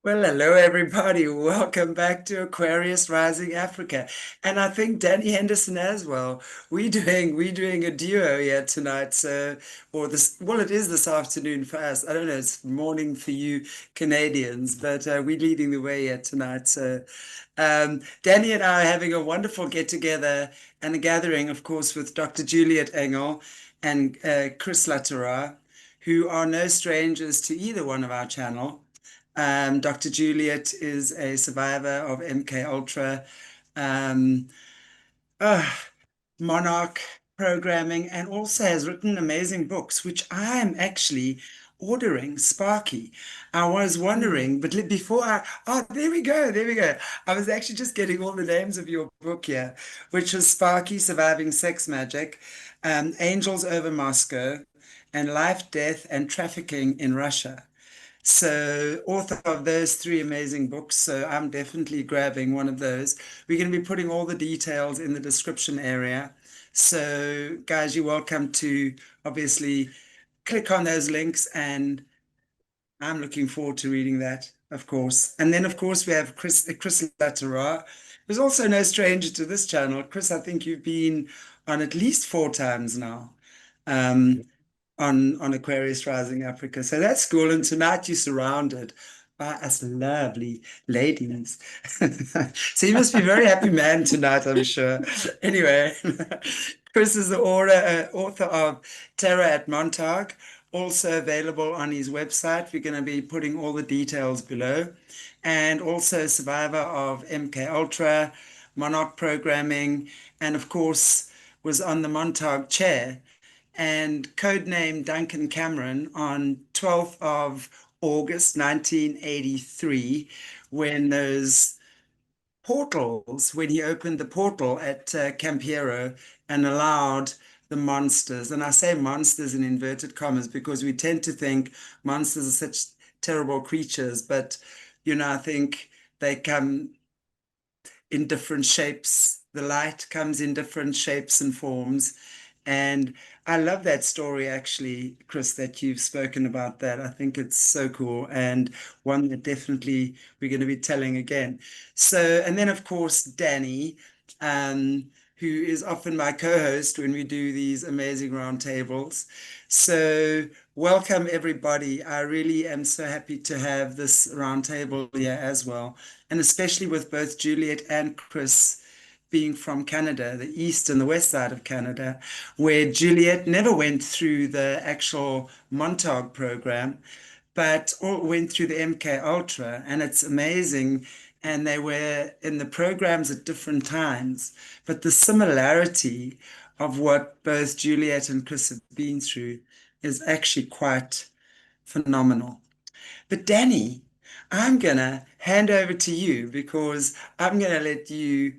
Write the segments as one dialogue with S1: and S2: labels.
S1: Well, hello everybody. Welcome back to Aquarius Rising Africa. And I think Dani Henderson as well. We're doing a duo here tonight. It is this afternoon for us. I don't know, it's morning for you Canadians, but we're leading the way here tonight. Dani and I are having a wonderful get together and a gathering, of course, with Dr. Juliette Engel and Chris Laterreur, who are no strangers to either one of our channel. Dr. Juliette is a survivor of MK Ultra, um, uh, Monarch programming, and also has written amazing books, which I am actually ordering. Sparky. I was wondering, but there we go, there we go. I was actually just getting all the names of your book here, which was Sparky Surviving Sex Magic, Angels Over Moscow, and Life, Death, and Trafficking in Russia. So, author of those three amazing books. So, I'm definitely grabbing one of those. We're going to be putting all the details in the description area. So, guys, you're welcome to obviously click on those links, and I'm looking forward to reading that, of course. And then, of course, we have Chris Laterreur, who's also no stranger to this channel. Chris, I think you've been on at least four times now. Um, on Aquarius Rising Africa. So that's cool. And tonight you're surrounded by us lovely ladies. So you must be a very happy man tonight, I'm sure. Anyway, Chris is the author of Terror at Montauk, also available on his website. We're going to be putting all the details below. And also survivor of MK Ultra, Monarch programming, and of course was on the Montauk chair and codenamed Duncan Cameron on 12th of August 1983 when when he opened the portal at Camp Hero and allowed the monsters, and I say monsters in inverted commas because we tend to think monsters are such terrible creatures, but I think they come in different shapes. The light comes in different shapes and forms. And I love that story, actually, Chris, that you've spoken about that. I think it's so cool and one that definitely we're going to be telling again. So, and then, of course, Dani, who is often my co-host when we do these amazing roundtables. So, welcome, everybody. I really am so happy to have this roundtable here as well, and especially with both Juliette and Chris being from Canada, the east and the west side of Canada, where Juliette never went through the actual Montauk program, but all went through the MK Ultra, and it's amazing. And they were in the programs at different times, but the similarity of what both Juliette and Chris have been through is actually quite phenomenal. But Dani, I'm gonna hand over to you because I'm gonna let you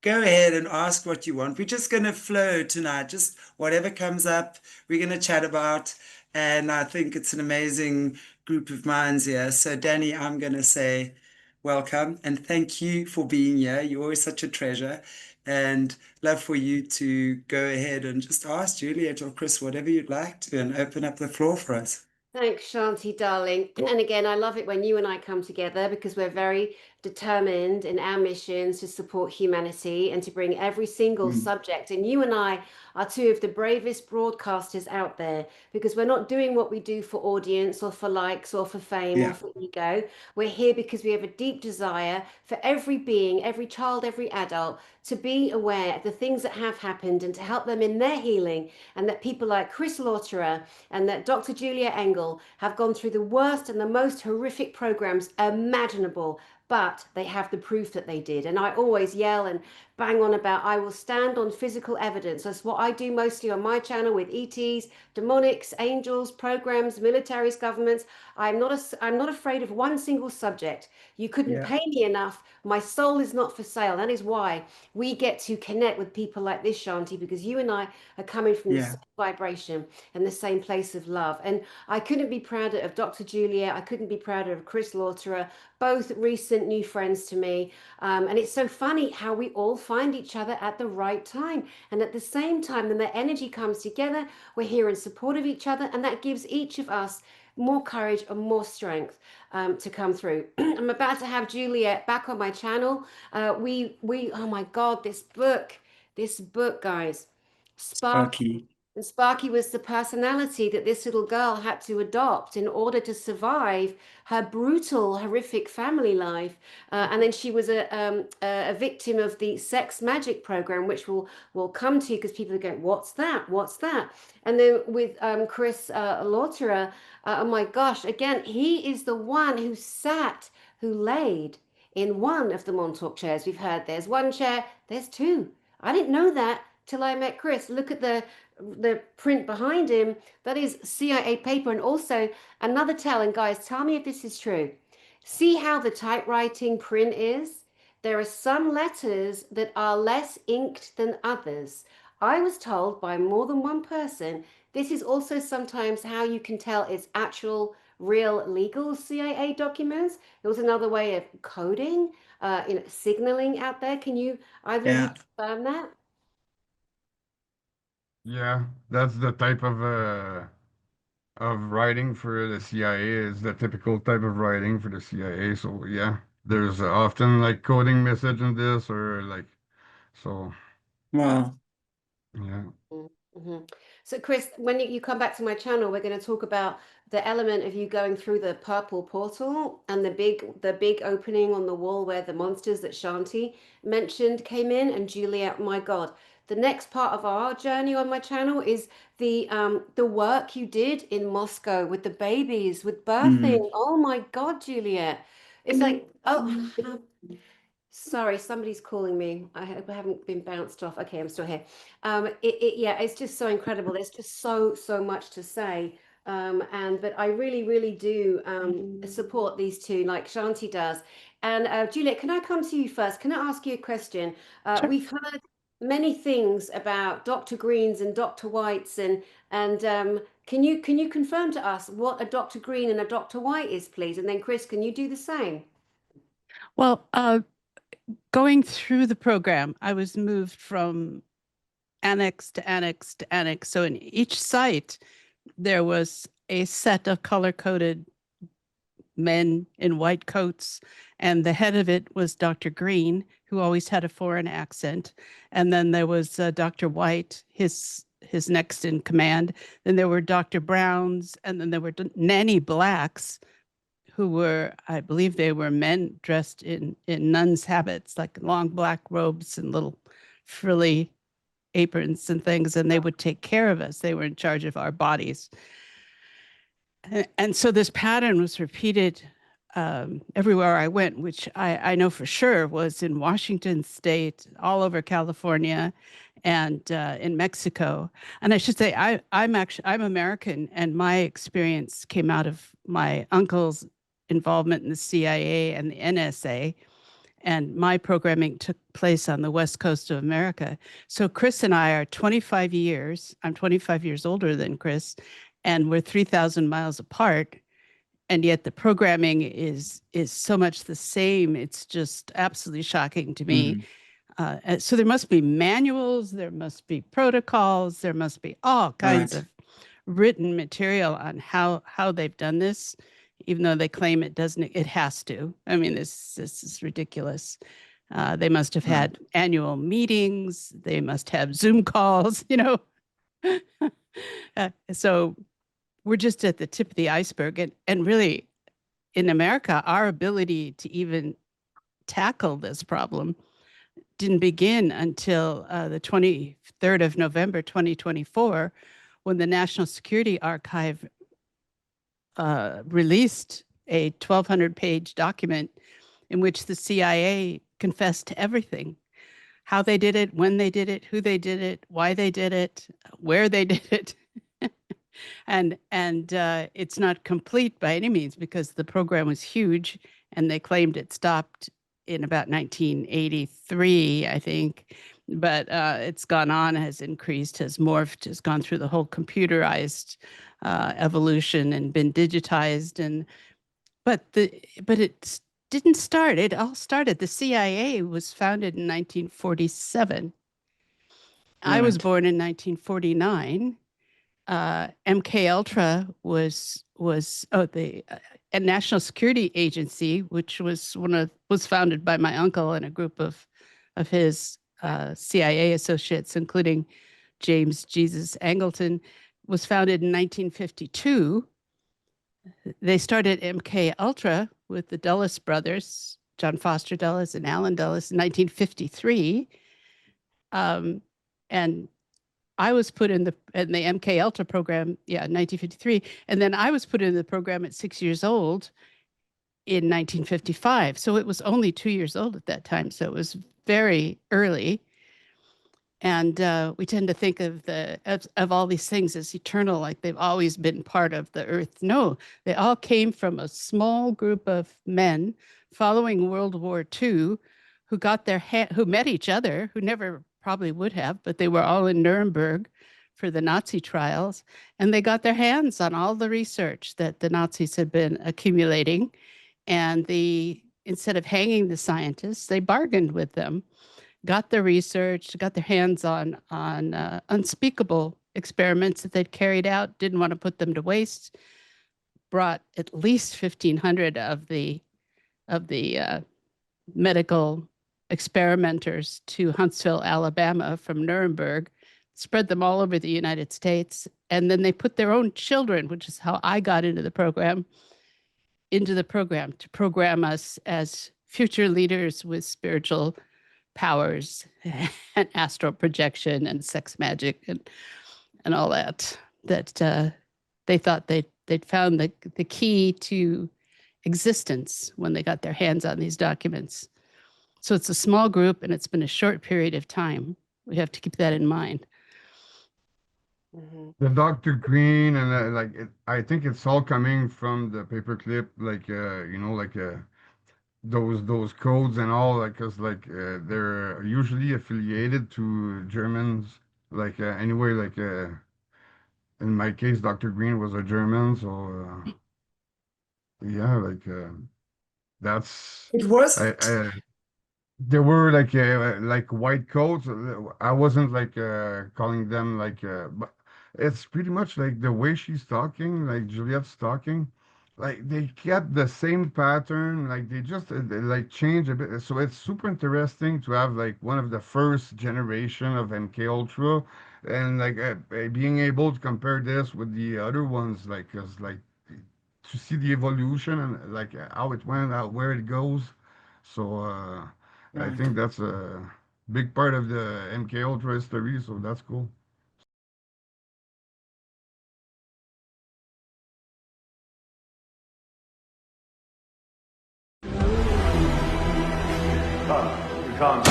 S1: go ahead and ask what you want. We're just gonna flow tonight, just whatever comes up, we're gonna chat about. And I think it's an amazing group of minds here. So, Dani, I'm gonna say welcome and thank you for being here. You're always such a treasure. And love for you to go ahead and just ask Juliet or Chris whatever you'd like to and open up the floor for us.
S2: Thanks, Shanti, darling. And again, I love it when you and I come together because we're very determined in our missions to support humanity and to bring every single
S1: Mm.
S2: subject. And you and I are two of the bravest broadcasters out there because we're not doing what we do for audience or for likes or for fame or
S1: Yeah.
S2: for ego. We're here because we have a deep desire for every being, every child, every adult to be aware of the things that have happened and to help them in their healing. And that people like Chris Lauterer and that Dr. Julia Engel have gone through the worst and the most horrific programs imaginable, but they have the proof that they did. And I always yell and bang on about I will stand on physical evidence. That's what I do mostly on my channel with ETs, demonics, angels, programs, militaries, governments. I'm not afraid of one single subject. You couldn't
S1: Yeah.
S2: pay me enough. My soul is not for sale. That is why we get to connect with people like this, Shanti, because you and I are coming from the
S1: Yeah.
S2: same vibration and the same place of love. And I couldn't be prouder of Dr. Julia. I couldn't be prouder of Chris Lauterer, both recent new friends to me. And it's so funny how we all find each other at the right time. And at the same time, then the energy comes together. We're here in support of each other. And that gives each of us more courage and more strength to come through. I'm about to have Juliette back on my channel. Oh my God, this book, guys, Spark.
S1: Sparky.
S2: And Sparky was the personality that this little girl had to adopt in order to survive her brutal, horrific family life. And then she was a victim of the sex magic program, which we'll come to because people are going, "What's that? What's that?" And then with Chris Laterreur, oh my gosh, again, he is the one who laid in one of the Montauk chairs. We've heard there's one chair, there's two. I didn't know that till I met Chris. Look at the print behind him. That is CIA paper. And also another tell, and guys, tell me if this is true. See how the typewriting print is? There are some letters that are less inked than others. I was told by more than one person this is also sometimes how you can tell it's actual, real, legal CIA documents. It was another way of coding, signaling out there. Can you, either of you,
S1: Yeah.
S2: confirm that?
S3: Yeah, that's the type of writing for the CIA is the typical type of writing for the CIA. So yeah, there's often like coding message in this or like so
S1: Wow.
S3: yeah.
S2: Mm-hmm. So, Chris, when you come back to my channel, we're going to talk about the element of you going through the purple portal and the big opening on the wall where the monsters that Shanti mentioned came in, and Juliet. My God, the next part of our journey on my channel is the work you did in Moscow with the babies, with
S1: Mm.
S2: birthing. Oh my God, Juliet, it's like Sorry, somebody's calling me. I hope I haven't been bounced off. Okay, I'm still here. Yeah, it's just so incredible. There's just so much to say. But I really, really do support these two, like Shanti does. And Juliet, can I come to you first? Can I ask you a question?
S1: Sure.
S2: We've heard many things about Dr. Greens and Dr. Whites, and can you confirm to us what a Dr. Green and a Dr. White is, please? And then Chris, can you do the same?
S4: Well, going through the program, I was moved from annex to annex to annex. So in each site, there was a set of color-coded men in white coats, and the head of it was Dr. Green, who always had a foreign accent. And then there was Dr. White, his next in command. Then there were Dr. Browns, and then there were nanny blacks, who were, I believe they were men dressed in nuns' habits, like long black robes and little frilly aprons and things, and they would take care of us. They were in charge of our bodies. And so this pattern was repeated everywhere I went, which I know for sure was in Washington State, all over California, and in Mexico. And I should say, I'm American, and my experience came out of my uncle's involvement in the CIA and the NSA. And my programming took place on the West Coast of America. So Chris and I are 25 years. I'm 25 years older than Chris, and we're 3,000 miles apart. And yet the programming is so much the same. It's just absolutely shocking to me.
S1: Mm.
S4: So there must be manuals, there must be protocols, there must be all kinds
S1: Right.
S4: of written material on how they've done this, even though they claim it doesn't. It has to. I mean, this is ridiculous. They must have
S1: Right.
S4: had annual meetings. They must have Zoom calls. So we're just at the tip of the iceberg, and really, in America, our ability to even tackle this problem didn't begin until the 23rd of November, 2024, when the National Security Archive released a 1,200-page document in which the CIA confessed to everything: how they did it, when they did it, who they did it, why they did it, where they did it. And it's not complete by any means, because the program was huge, and they claimed it stopped in about 1983, I think. But it's gone on, has increased, has morphed, has gone through the whole computerized evolution and been digitized. But it didn't start. It all started. The CIA was founded in 1947. I was
S1: Right.
S4: born in 1949. MK Ultra was the a national security agency, which was was founded by my uncle and a group of his CIA associates, including James Jesus Angleton, was founded in 1952. They started MK Ultra with the Dulles brothers, John Foster Dulles and Alan Dulles, in 1953. And I was put in the MK Ultra program, yeah, 1953. And then I was put in the program at 6 years old in 1955. So it was only 2 years old at that time. So it was very early. And we tend to think of all these things as eternal, like they've always been part of the earth. No, they all came from a small group of men following World War II who got who met each other, who never probably would have, but they were all in Nuremberg for the Nazi trials, and they got their hands on all the research that the Nazis had been accumulating. And instead of hanging the scientists, they bargained with them, got the research, got their hands on unspeakable experiments that they'd carried out, didn't want to put them to waste, brought at least 1,500 of the medical experimenters to Huntsville, Alabama from Nuremberg, spread them all over the United States, and then they put their own children, which is how I got into the program to program us as future leaders with spiritual powers and astral projection and sex magic and all that they thought they'd found the key to existence when they got their hands on these documents. So it's a small group and it's been a short period of time. We have to keep that in mind.
S2: Mm-hmm.
S3: The Dr. Green and I think it's all coming from the paperclip, those codes and all, because they're usually affiliated to Germans. Anyway, in my case, Dr. Green was a German, so yeah, that's
S1: It was.
S3: there were white coats. I wasn't calling them but it's pretty much like the way she's talking, like Juliette's talking, like they kept the same pattern, like they just change a bit. So it's super interesting to have one of the first generation of MK Ultra, and being able to compare this with the other ones, cause to see the evolution and how it went out, where it goes. So I
S1: Right.
S3: think that's a big part of the MK Ultra history. So that's cool.
S5: You can't.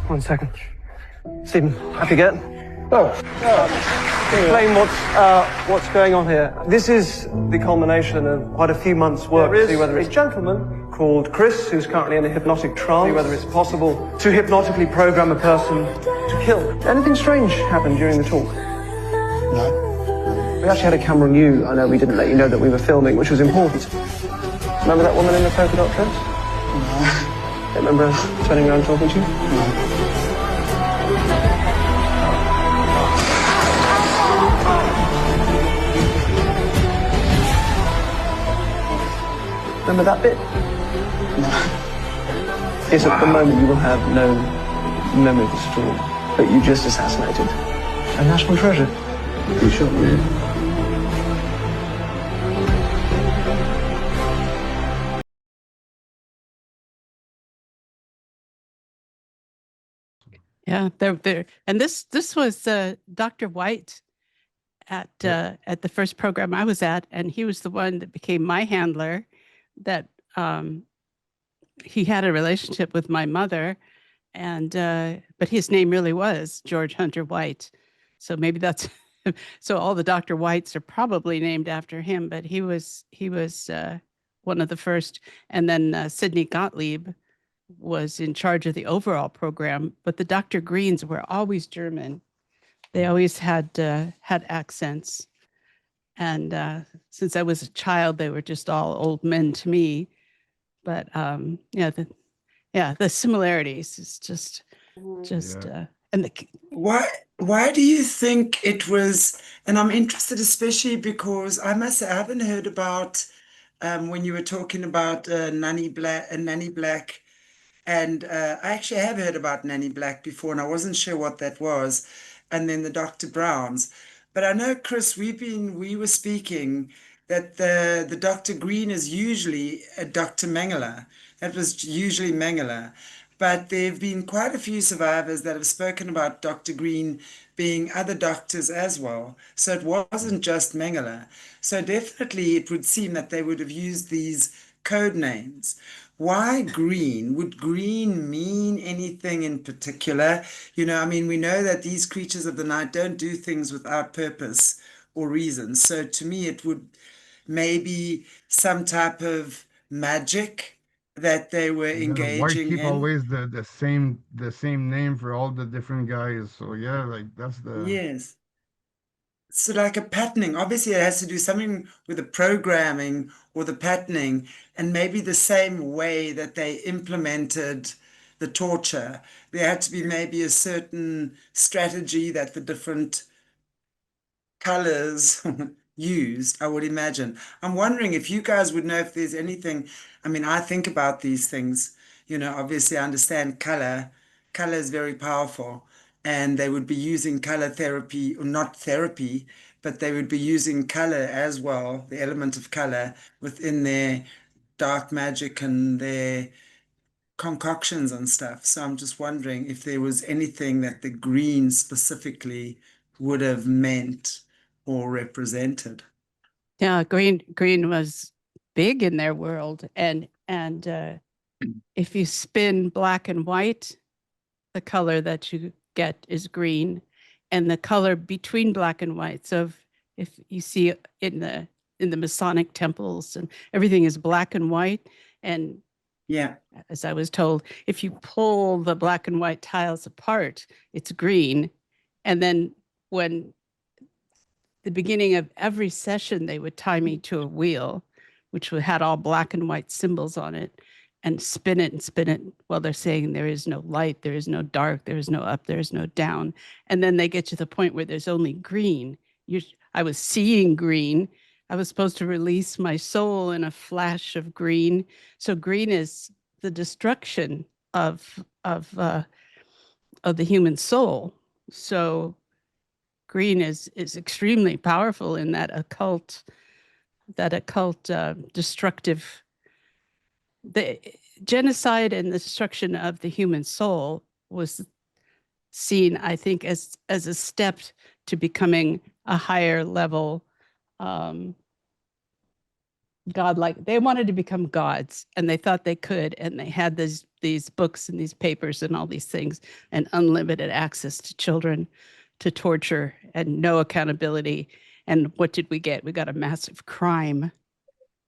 S6: 1 second. Stephen, happy get? Explain what's going on here. This is the culmination of quite a few months' work to see whether it's a gentleman called Chris, who's currently in a hypnotic trance, see whether it's possible to hypnotically program a person to kill. Anything strange happened during the talk? No. We actually had a camera on you. I know we didn't let you know that we were filming, which was important. Remember that woman in the polka dot dress? No. Don't remember her turning around talking to you? No. Remember that bit? No. Yes, at the moment you will have no memory of this at all. But you just assassinated a national treasure. You shot me.
S4: Yeah, there, and this was Dr. White at the first program I was at, and he was the one that became my handler. That he had a relationship with my mother, and but his name really was George Hunter White, so maybe that's so all the Dr. Whites are probably named after him. But he was one of the first, and then Sidney Gottlieb was in charge of the overall program. But the Dr. Greens were always German; they always had accents. And since I was a child, they were just all old men to me. But the similarities is just And
S1: Why do you think it was? And I'm interested, especially because I must say I haven't heard about when you were talking about Nanny Black. And I actually have heard about Nanny Black before, and I wasn't sure what that was. And then the Dr. Browns. But I know, Chris, we were speaking that the Dr. Green is usually a Dr. Mengele. That was usually Mengele. But there have been quite a few survivors that have spoken about Dr. Green being other doctors as well. So it wasn't just Mengele. So definitely it would seem that they would have used these code names. Why green? Would green mean anything in particular? I mean, we know that these creatures of the night don't do things without purpose or reason. So to me, it would maybe some type of magic that they were
S3: Yeah, why
S1: engaging
S3: keep
S1: in.
S3: always the same name for all the different guys? So yeah, like that's the
S1: Yes. So like a patterning, obviously it has to do something with the programming or the patterning, and maybe the same way that they implemented the torture. There had to be maybe a certain strategy that the different colors used, I would imagine. I'm wondering if you guys would know if there's anything. I mean, I think about these things, obviously I understand color. Color is very powerful, and they would be using color therapy, or not therapy, but they would be using color as well, the element of color within their dark magic and their concoctions and stuff. So I'm just wondering if there was anything that the green specifically would have meant or represented.
S4: yeah, green was big in their world, and if you spin black and white, the color that you get is green, and the color between black and white. So if you see in the Masonic temples and everything is black and white, and
S1: Yeah.
S4: as I was told, if you pull the black and white tiles apart, it's green. And then when the beginning of every session, they would tie me to a wheel, which had all black and white symbols on it, and spin it and spin it while they're saying there is no light, there is no dark, there is no up, there is no down. And then they get to the point where there's only green. I was seeing green. I was supposed to release my soul in a flash of green. So green is the destruction of the human soul. So green is extremely powerful in that occult destructive, the genocide and the destruction of the human soul was seen, I think, as a step to becoming a higher level godlike. They wanted to become gods, and they thought they could, and they had these books and these papers and all these things, and unlimited access to children, to torture, and no accountability. And what did we get? We got a massive crime,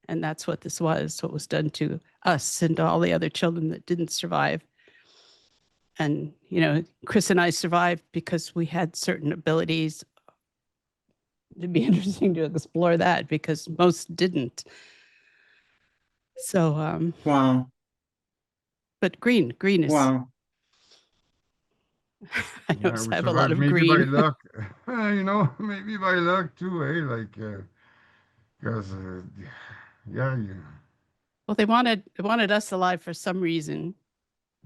S4: and that's what this was. What was done to us and to all the other children that didn't survive. And Chris and I survived because we had certain abilities. It'd be interesting to explore that because most didn't. So,
S1: Wow.
S4: but green is,
S1: Wow.
S4: I know
S3: yeah, we
S4: I have a lot
S3: survived
S4: of
S3: maybe by
S4: green.
S3: luck. Maybe by luck too, eh? Like, because yeah,
S4: Well, they wanted us alive for some reason.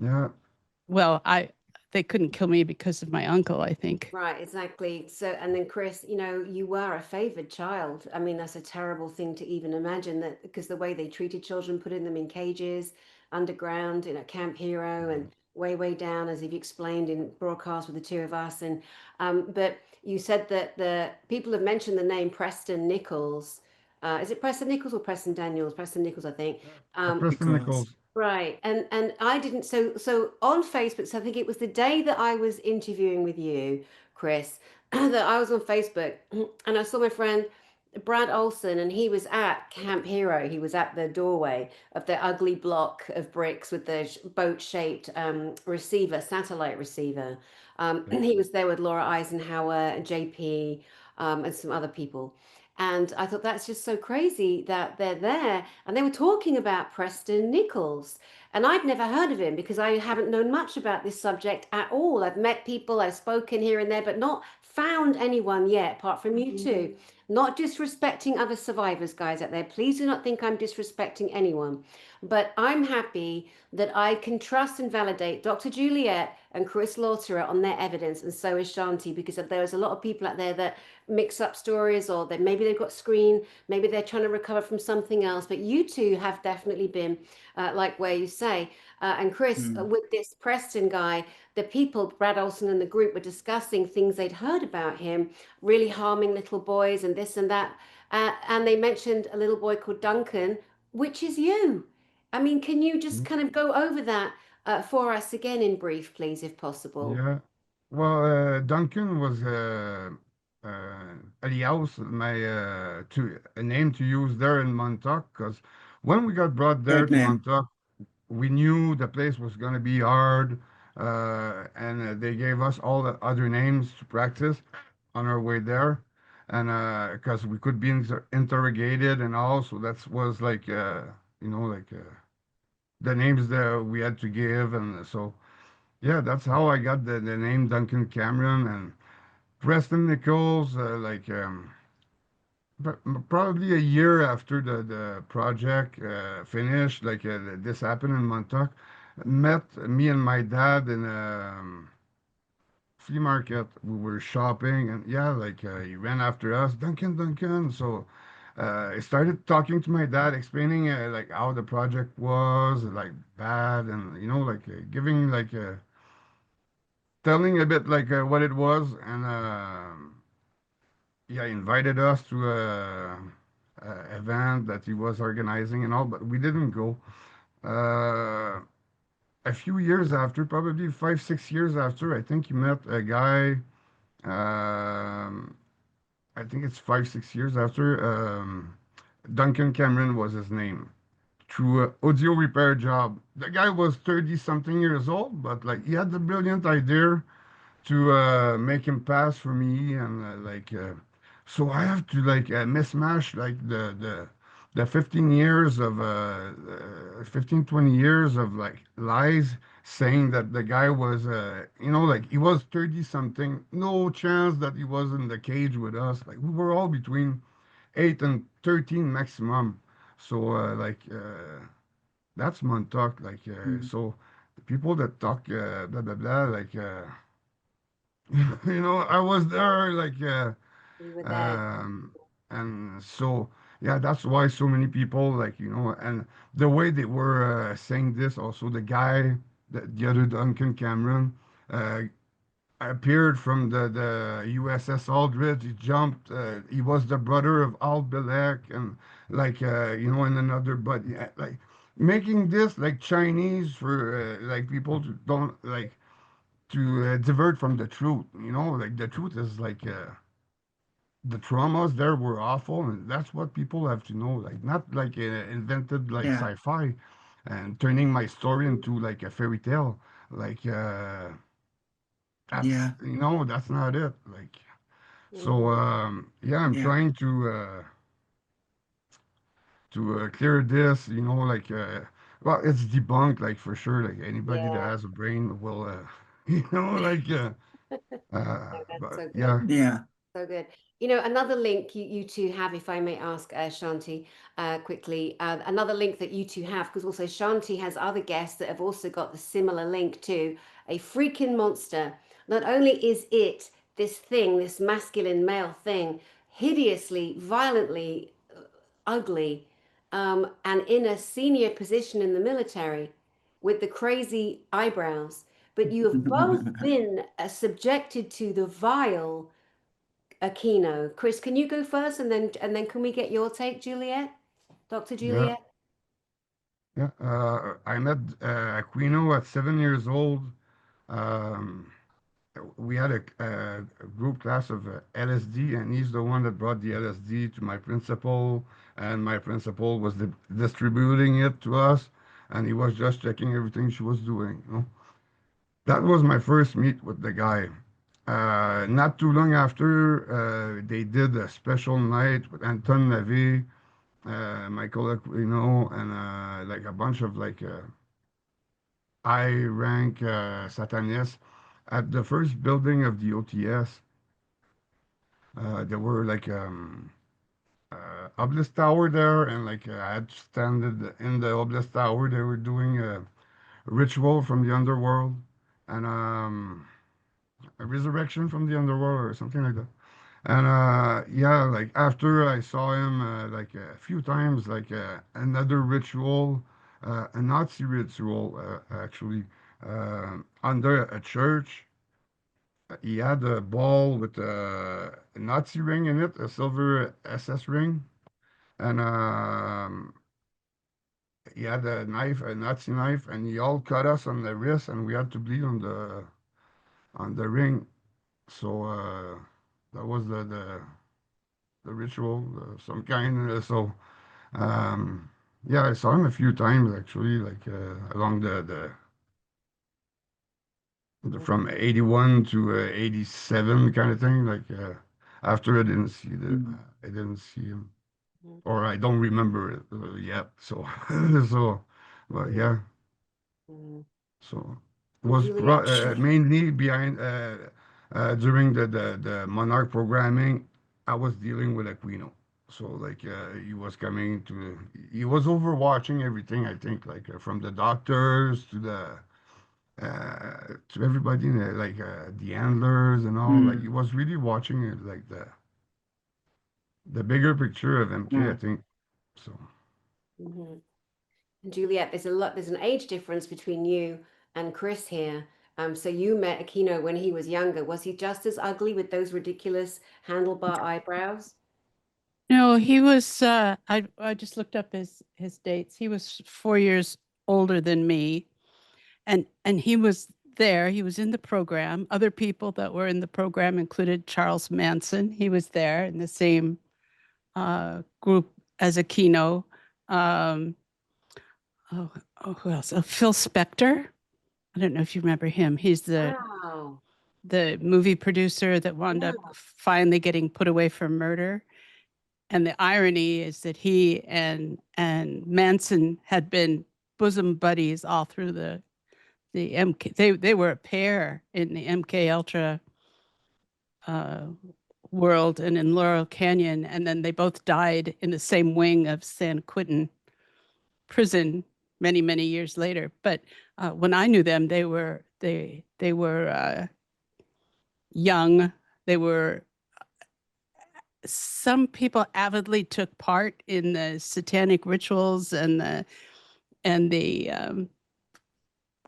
S3: yeah,
S4: Well, they couldn't kill me because of my uncle, I think.
S2: Right, exactly. So, and then Chris, you were a favored child. I mean, that's a terrible thing to even imagine that because the way they treated children, putting them in cages underground in a Camp Hero and way, way down, as you've explained in broadcast with the two of us. And but you said that the people have mentioned the name Preston Nichols. Is it Preston Nichols or Preston Daniels? Preston Nichols, I think.
S3: Preston
S1: Because,
S3: Nichols.
S2: Right. And I didn't so on Facebook, so I think it was the day that I was interviewing with you, Chris, that I was on Facebook and I saw my friend Brad Olson and he was at Camp Hero. He was at the doorway of the ugly block of bricks with the boat-shaped receiver, satellite receiver.
S3: Yeah.
S2: He was there with Laura Eisenhower and JP and some other people. And I thought that's just so crazy that they're there. And they were talking about Preston Nichols. And I'd never heard of him because I haven't known much about this subject at all. I've met people, I've spoken here and there, but not found anyone yet, apart from you two. Not disrespecting other survivors, guys, out there. Please do not think I'm disrespecting anyone. But I'm happy that I can trust and validate Dr. Juliette and Chris Laterreur on their evidence, and so is Shanti, because there's a lot of people out there that mix up stories, or that maybe they've got screen, maybe they're trying to recover from something else. But you two have definitely been, like where you say, and Chris,
S1: Mm.
S2: with this Preston guy, the people, Brad Olson and the group, were discussing things they'd heard about him, really harming little boys and this and that. And they mentioned a little boy called Duncan, which is you. I mean, can you just kind of go over that for us again in brief, please, if possible?
S3: Yeah. Well, Duncan was alias, my to a name to use there in Montauk, because when we got brought there
S1: Great
S3: to
S1: name.
S3: Montauk, we knew the place was going to be hard, and they gave us all the other names to practice on our way there, and because we could be interrogated and all, so that was like like the names that we had to give, and so yeah, that's how I got the name Duncan Cameron and Preston Nichols. Probably a year after the project finished, this happened in Montauk. Met me and my dad in a flea market. We were shopping, and yeah, he ran after us, Duncan, Duncan. So I started talking to my dad, explaining like how the project was like bad, and giving telling a bit what it was, and yeah, invited us to a event that he was organizing and all, but we didn't go. Uh, a few years after, probably 5, 6 years after, I think he met a guy. Um, I think it's 5, 6 years after. Duncan Cameron was his name. Through audio repair job. The guy was 30 something years old, but he had the brilliant idea to make him pass for me, and so I have to mismatch the 15 years of 15 20 years of lies, saying that the guy was he was 30 something, no chance that he was in the cage with us. Like, we were all between 8 and 13 maximum. So that's Montauk.
S1: Mm.
S3: So the people that talk blah blah blah, I was there,
S2: You were there.
S3: um, and so yeah, that's why so many people, and the way they were saying this, also the guy, the other Duncan Cameron, uh, appeared from the USS Aldrich. He jumped. He was the brother of Al Bilek, and and another, but yeah, making this like Chinese for people to don't to divert from the truth. The truth is the traumas there were awful, and that's what people have to know. Like, not invented
S1: Yeah,
S3: sci-fi, and turning my story into a fairy tale. Like that's
S1: yeah,
S3: that's not it. So
S2: Mhm.
S3: yeah, I'm
S1: yeah,
S3: trying to clear this. Well, it's debunked, for sure. Like, anybody that
S2: Yeah,
S3: has a brain will
S2: no, that's
S3: but
S2: so good.
S3: yeah.
S1: yeah.
S2: So good. You know, another link you two have, if I may ask, Shanti, quickly, another link that you two have, because also Shanti has other guests that have also got the similar link to a freaking monster. Not only is it this thing, this masculine male thing, hideously, violently ugly, and in a senior position in the military with the crazy eyebrows, but you have both been subjected to the vile Aquino. Chris, can you go first, and then can we get your take, Juliette? Dr.
S3: Yeah.
S2: Juliette?
S3: Yeah, I met Aquino at 7 years old. Um, we had a group class of LSD, and he's the one that brought the LSD to my principal, and my principal was distributing it to us, and he was just checking everything she was doing. That was my first meet with the guy. Not too long after, they did a special night with Anton Lavey, Michael Aquino, and like a bunch of like high rank Satanists at the first building of the OTS. There were like obelisk tower there, and like I had stand in the obelisk tower. They were doing a ritual from the underworld and a resurrection from the underworld or something like that. And yeah, like after I saw him like a few times, like another ritual, a Nazi ritual actually under a church. He had a ball with a Nazi ring in it, a silver SS ring, and he had a knife, a Nazi knife, and he all cut us on the wrist, and we had to bleed on the ring. So that was the ritual, some kind. So yeah, I saw him a few times actually, like along the from 81 to 87 kind of thing. Like after I didn't see him, or I don't remember it yet. So so, but yeah.
S2: Mm.
S3: So it
S2: And
S3: was
S2: Juliette,
S3: mainly behind during the Monarch programming. I was dealing with Aquino, so like he was overwatching everything. I think like from the doctors to everybody, like the handlers and all. Like he was really watching it, like the bigger picture of MK. I think so.
S2: mhm. And Juliette, there's an age difference between you and Chris here. So you met Aquino when he was younger. Was he just as ugly with those ridiculous handlebar eyebrows?
S4: No, he was I just looked up his dates. He was 4 years older than me, and he was there. He was in the program. Other people that were in the program included Charles Manson. He was there in the same group as Aquino. Um, who else? Phil Spector. I don't know if you remember him. He's
S2: Wow.
S4: the movie producer that wound up
S2: Yeah.
S4: finally getting put away for murder. And the irony is that he and Manson had been bosom buddies all through the MK. They were a pair in the MK Ultra uh, world and in Laurel Canyon, and then they both died in the same wing of San Quentin prison many years later. But when I knew them, they were young. They were some people avidly took part in the satanic rituals and the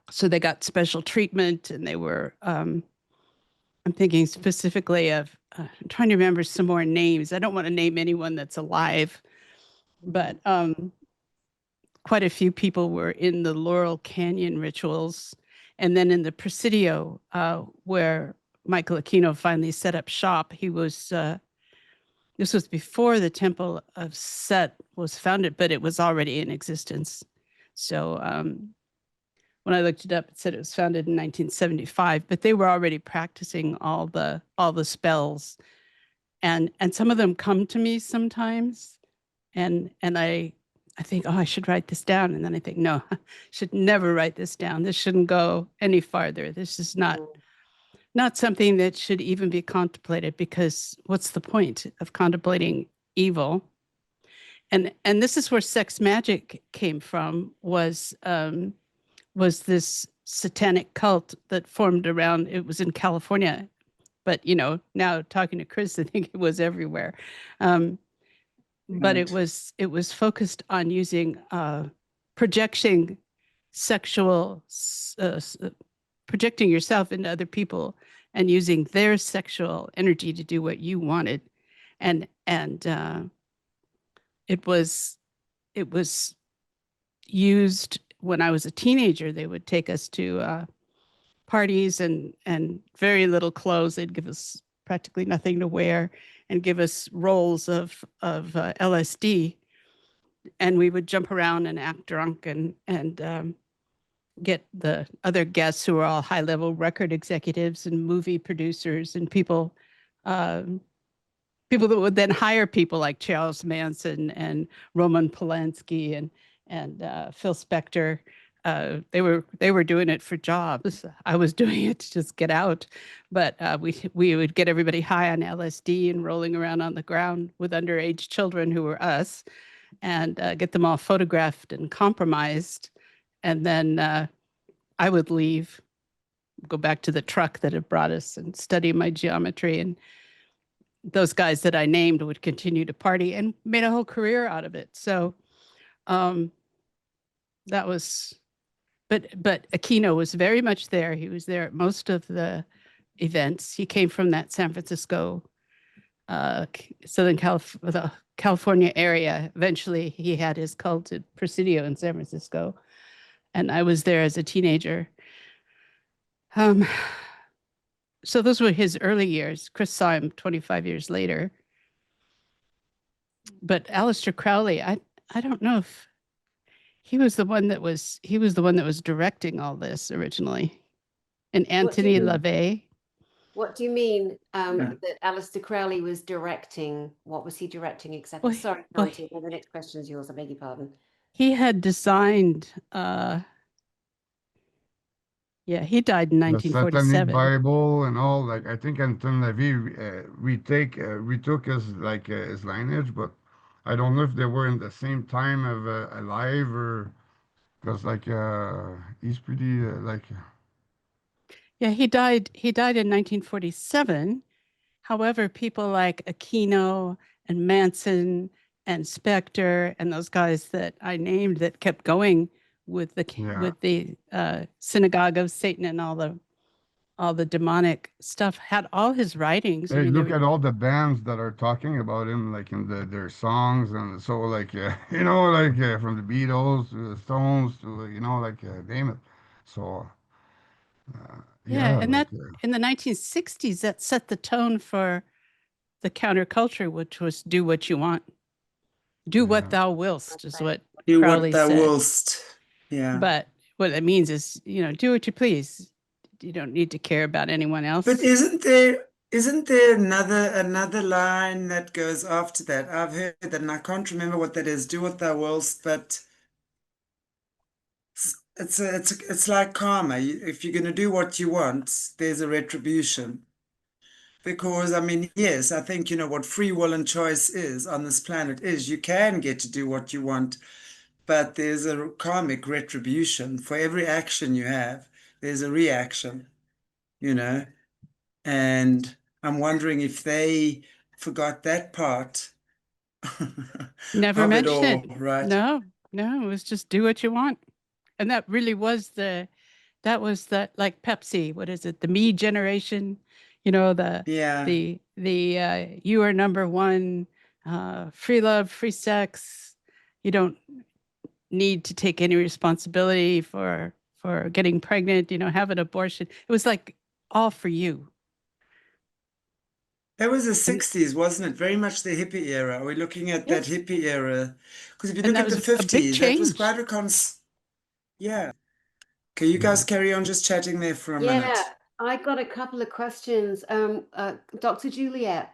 S4: so they got special treatment and they were I'm thinking specifically of I'm trying to remember some more names. I don't want to name anyone that's alive, but quite a few people were in the Laurel Canyon rituals, and then in the Presidio where Michael Aquino finally set up shop. He was this was before the Temple of Set was founded, but it was already in existence. So when I looked it up, it said it was founded in 1975, but they were already practicing all the spells, and some of them come to me sometimes, and I think, oh, I should write this down, and then I think, no, I should never write this down. This shouldn't go any farther. This is not something that should even be contemplated, because what's the point of contemplating evil? And this is where sex magic came from, was this satanic cult that formed around, it was in California, but now talking to Chris, I think it was everywhere. But
S1: Right.
S4: it was focused on using projection sexual projecting yourself into other people and using their sexual energy to do what you wanted, and it was used when I was a teenager. They would take us to parties and very little clothes. They'd give us practically nothing to wear and give us rolls of LSD, and we would jump around and act drunk and get the other guests who are all high-level record executives and movie producers and people people that would then hire people like Charles Manson and Roman Polanski and Phil Spector. They were doing it for jobs. I was doing it to just get out, but we would get everybody high on LSD and rolling around on the ground with underage children who were us, and get them all photographed and compromised, and then I would leave, go back to the truck that had brought us, and study my geometry, and those guys that I named would continue to party and made a whole career out of it. So that was, but Aquino was very much there. He was there at most of the events. He came from that San Francisco, Southern California area. Eventually he had his cult at Presidio in San Francisco. And I was there as a teenager. So those were his early years. Chris saw him 25 years later. But Aleister Crowley, I don't know if he was the one that was directing all this originally. And Anthony LaVey.
S2: What do you mean that Aleister Crowley was directing? What was he directing exactly?
S4: Well,
S2: Sorry, Chanti, the next question is yours. I beg your pardon.
S4: He had designed he died in
S3: The
S4: 1947.
S3: Satanic Bible and all, like I think Anton LaVey, we took his like his lineage, but I don't know if they were in the same time of alive, or because like he's pretty
S4: Yeah, he died in 1947. However, people like Aquino and Manson and Spector and those guys that I named that kept going with the Synagogue of Satan and all the demonic stuff had all his writings.
S3: Hey, look at all the bands that are talking about him, like in their songs, and so like you know, like from the Beatles to the Stones to you know, like name it. So
S4: and
S3: like,
S4: that in the 1960s that set the tone for the counterculture, which was do what you want, do what thou willst, is what
S1: do
S4: Crowley
S1: what thou
S4: said.
S1: willst. Yeah.
S4: But what it means is, do what you please. You don't need to care about anyone else.
S1: But isn't there another line that goes after that? I've heard that, and I can't remember what that is. Do what thou willst, but it's like karma. If you're going to do what you want, there's a retribution. Because I mean, yes, I think what free will and choice is on this planet is you can get to do what you want, but there's a karmic retribution for every action you have. There's a reaction, and I'm wondering if they forgot that part
S4: Never
S1: of it
S4: mentioned
S1: all,
S4: it.
S1: right?
S4: No, it was just do what you want. And that really was like Pepsi, what is it? The me generation, the you are number one, free love, free sex. You don't need to take any responsibility for getting pregnant, have an abortion. It was like all for you.
S1: That was the 60s, wasn't it? Very much the hippie era. We're looking at that hippie era. Because if you look at the 50s, that was quite yeah. Okay, you guys carry on just chatting there for a minute.
S2: Yeah, I got a couple of questions. Dr. Juliette,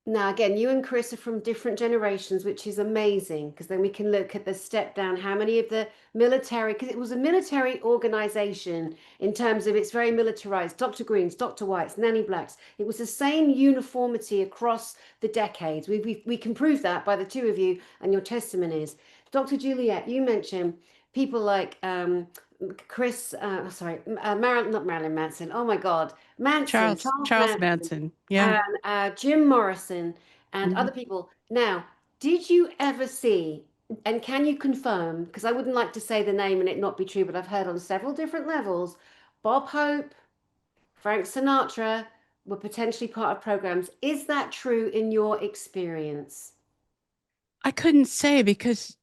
S2: now again, you and Chris are from different generations, which is amazing, because then we can look at the step down, how many of the military, because it was a military organization in terms of it's very militarized, Dr. Greens, Dr. Whites, Nanny Blacks. It was the same uniformity across the decades. We can prove that by the two of you and your testimonies. Dr. Juliette, you mentioned people like Chris, not Marilyn Manson. Oh my God, Manson,
S4: Charles Manson, yeah,
S2: and Jim Morrison and other people. Now, did you ever see, and can you confirm? Because I wouldn't like to say the name and it not be true, but I've heard on several different levels, Bob Hope, Frank Sinatra were potentially part of programs. Is that true in your experience?
S4: I couldn't say because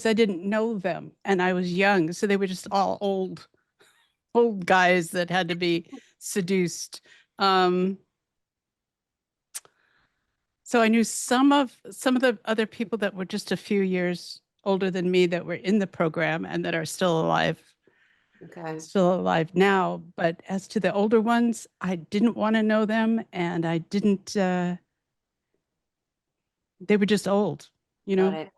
S4: I didn't know them and I was young. So they were just all old guys that had to be seduced. So I knew some of the other people that were just a few years older than me that were in the program and that are still alive.
S2: Okay.
S4: still alive now. But as to the older ones, I didn't want to know them, and I didn't. They were just old, you
S2: Got
S4: know.
S2: it.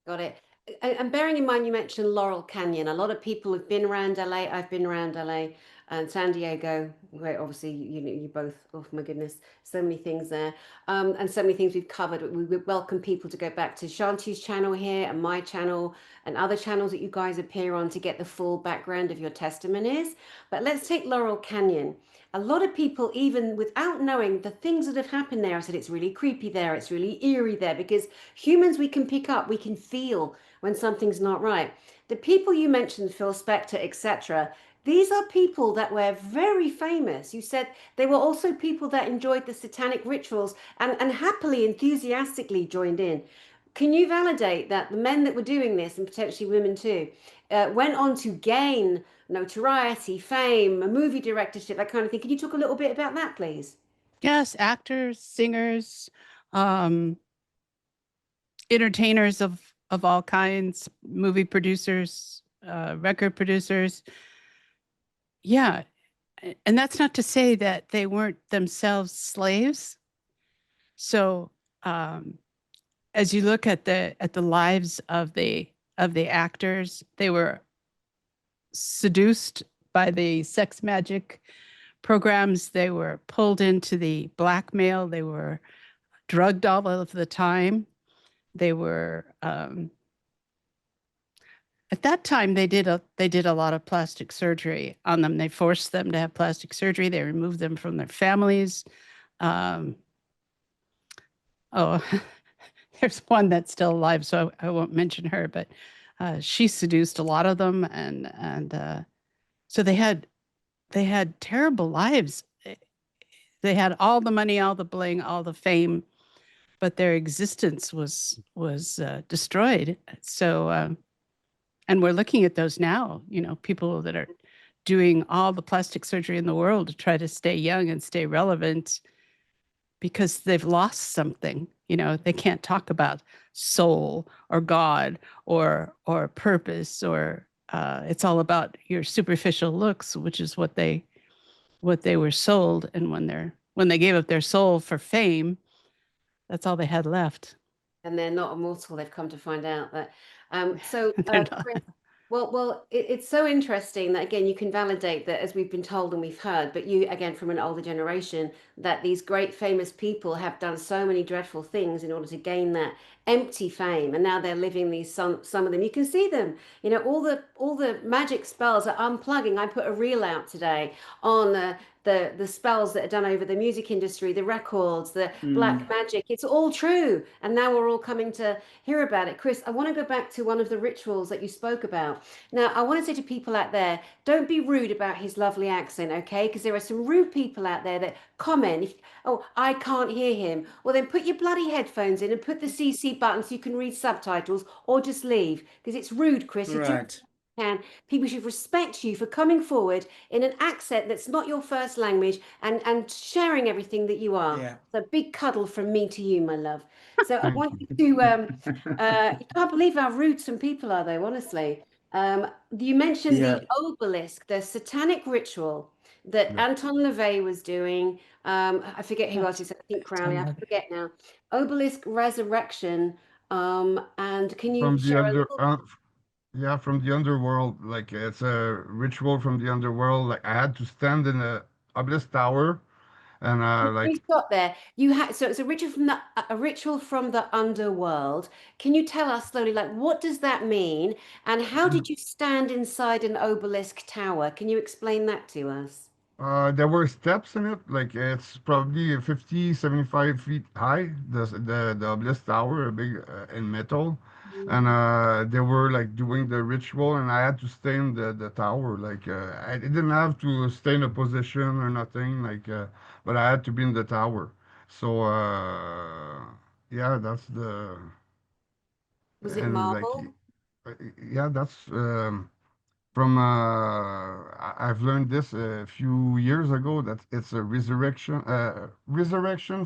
S2: Got it. And bearing in mind, you mentioned Laurel Canyon. A lot of people have been around LA. I've been around LA and San Diego, where obviously you both. Oh my goodness, so many things there, and so many things we've covered. We welcome people to go back to Shanti's channel here and my channel and other channels that you guys appear on to get the full background of your testimonies. But let's take Laurel Canyon. A lot of people, even without knowing the things that have happened there, have said it's really creepy there, it's really eerie there, because humans, we can pick up, we can feel when something's not right. The people you mentioned, Phil Spector, etc., these are people that were very famous. You said they were also people that enjoyed the satanic rituals and happily, enthusiastically joined in. Can you validate that the men that were doing this, and potentially women too, went on to gain notoriety, fame, a movie directorship, that kind of thing? Can you talk a little bit about that, please?
S4: Yes, actors, singers, um, entertainers of all kinds, movie producers, record producers. Yeah, and that's not to say that they weren't themselves slaves. So as you look at the lives of the actors, they were seduced by the sex magic programs. They were pulled into the blackmail. They were drugged all of the time. They were at that time they did a lot of plastic surgery on them. They forced them to have plastic surgery. They removed them from their families. Um, oh, there's one that's still alive, so I won't mention her, but she seduced a lot of them, and so they had terrible lives. They had all the money, all the bling, all the fame, but their existence was destroyed. So, and we're looking at those now. You know, people that are doing all the plastic surgery in the world to try to stay young and stay relevant because they've lost something. You know, they can't talk about soul or God or purpose or it's all about your superficial looks, which is what they were sold. And when they gave up their soul for fame, that's all they had left.
S2: And they're not immortal. They've come to find out that. So,
S4: They're not.
S2: Chris, it's so interesting that again you can validate that as we've been told and we've heard, but you again from an older generation that these great famous people have done so many dreadful things in order to gain that empty fame, and now they're living these some of them. You can see them. You know all the magic spells are unplugging. I put a reel out today on the spells that are done over the music industry, the records, the black magic. It's all true, and now we're all coming to hear about it. Chris, I want to go back to one of the rituals that you spoke about. Now, I want to say to people out there, don't be rude about his lovely accent, okay? Because there are some rude people out there that comment, oh, I can't hear him. Well, then put your bloody headphones in and put the CC button so you can read subtitles, or just leave, because it's rude, Chris. You do
S1: Right.
S2: can. People should respect you for coming forward in an accent that's not your first language and sharing everything that you are.
S1: Yeah.
S2: So big cuddle from me to you, my love. So I
S3: Thank
S2: want
S3: you.
S2: you to you can't believe how rude some people are though, honestly. You mentioned
S1: Yeah.
S2: the obelisk, the satanic ritual that
S3: Yeah.
S2: Anton LaVey was doing. I forget who else he said, I think Crowley, I forget now. Obelisk resurrection. And can you
S3: From the
S2: share a little?
S3: yeah, from the underworld. Like it's a ritual from the underworld. Like I had to stand in a obelisk tower, and
S2: You
S3: like
S2: stop there. You had so it's a ritual from the underworld. Can you tell us slowly, like what does that mean, and how did you stand inside an obelisk tower? Can you explain that to us?
S3: there were steps in it. Like it's probably 50, 75 feet high. The obelisk tower, a big in metal, and they were like doing the ritual, and I had to stay in the tower. Like I didn't have to stay in a position or nothing. Like, but I had to be in the tower. So yeah, that's the
S2: Was it
S3: and like
S2: marble?
S3: yeah, that's from I've learned this a few years ago that it's a resurrection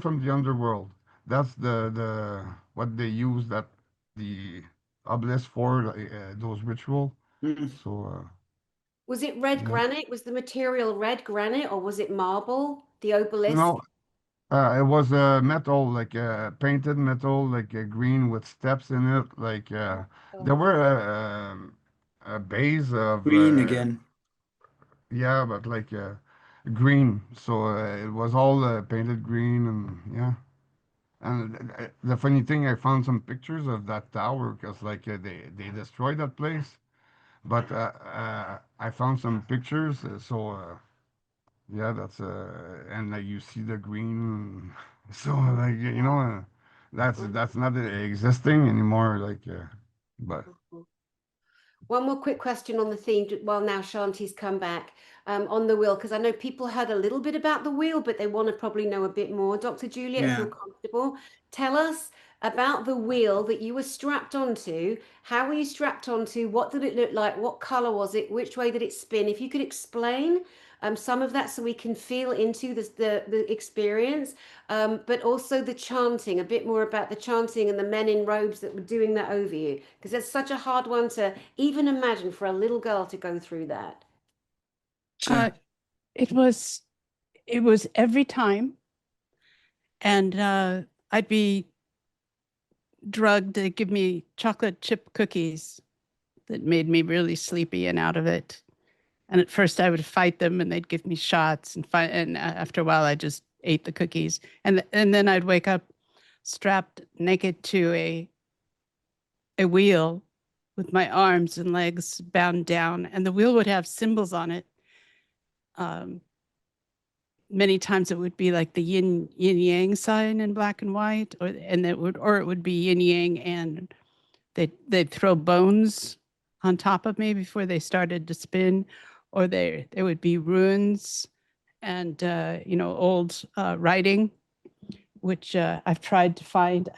S3: from the underworld. That's the what they use that the obelisk for those ritual.
S1: Mm.
S3: So
S2: Was it red
S3: Yeah.
S2: granite? Was the material red granite or was it marble? The obelisk?
S3: No, it was metal, like painted metal, like green with steps in it. Like there
S2: Oh,
S3: were a base of
S1: Green again.
S3: yeah, but like green. So it was all painted green, and yeah. And the funny thing, I found some pictures of that tower because like they destroyed that place, but I found some pictures. So yeah, that's and you see the green. So like that's not existing anymore. Like but
S2: wow. One more quick question on the theme while now Shanti's come back on the wheel, because I know people heard a little bit about the wheel, but they want to probably know a bit more. Dr. Juliette, if you're
S1: Yeah.
S2: comfortable, tell us about the wheel that you were strapped onto. How were you strapped onto? What did it look like? What color was it? Which way did it spin? If you could explain some of that so we can feel into the experience, but also the chanting, a bit more about the chanting and the men in robes that were doing that over you, because it's such a hard one to even imagine for a little girl to go through that.
S4: Uh,
S1: Sure.
S4: it was every time, and I'd be drugged. They'd give me chocolate chip cookies that made me really sleepy and out of it. And at first, I would fight them, and they'd give me shots, and fight. And after a while, I just ate the cookies, and then I'd wake up strapped naked to a wheel with my arms and legs bound down, and the wheel would have symbols on it. Um, Many times it would be like the yin yang sign in black and white, or it would be yin yang, and they'd throw bones on top of me before they started to spin, or there would be runes and old writing, which I've tried to find.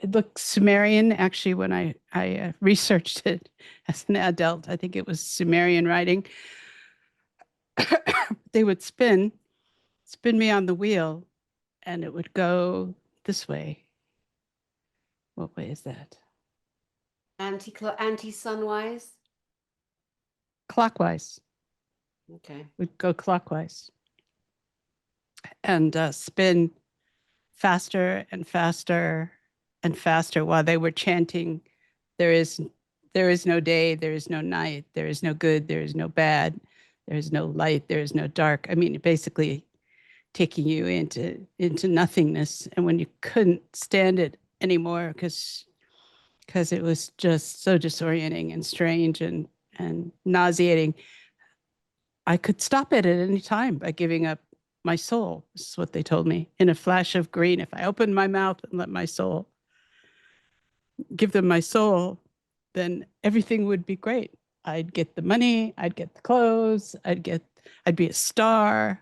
S4: It looks Sumerian actually when I researched it as an adult. I think it was Sumerian writing. They would spin me on the wheel, and it would go this way. What way is that?
S2: Anti-sunwise.
S4: Clockwise.
S2: Okay.
S4: Would go clockwise and spin faster and faster and faster while they were chanting, there is no day, there is no night, there is no good, there is no bad, there is no light, there is no dark. I mean, basically taking you into nothingness. And when you couldn't stand it anymore because it was just so disorienting and strange and nauseating, I could stop it at any time by giving up my soul. This is what they told me. In a flash of green, if I opened my mouth and let my soul give them my soul, then everything would be great. I'd get the money, I'd get the clothes, I'd be a star.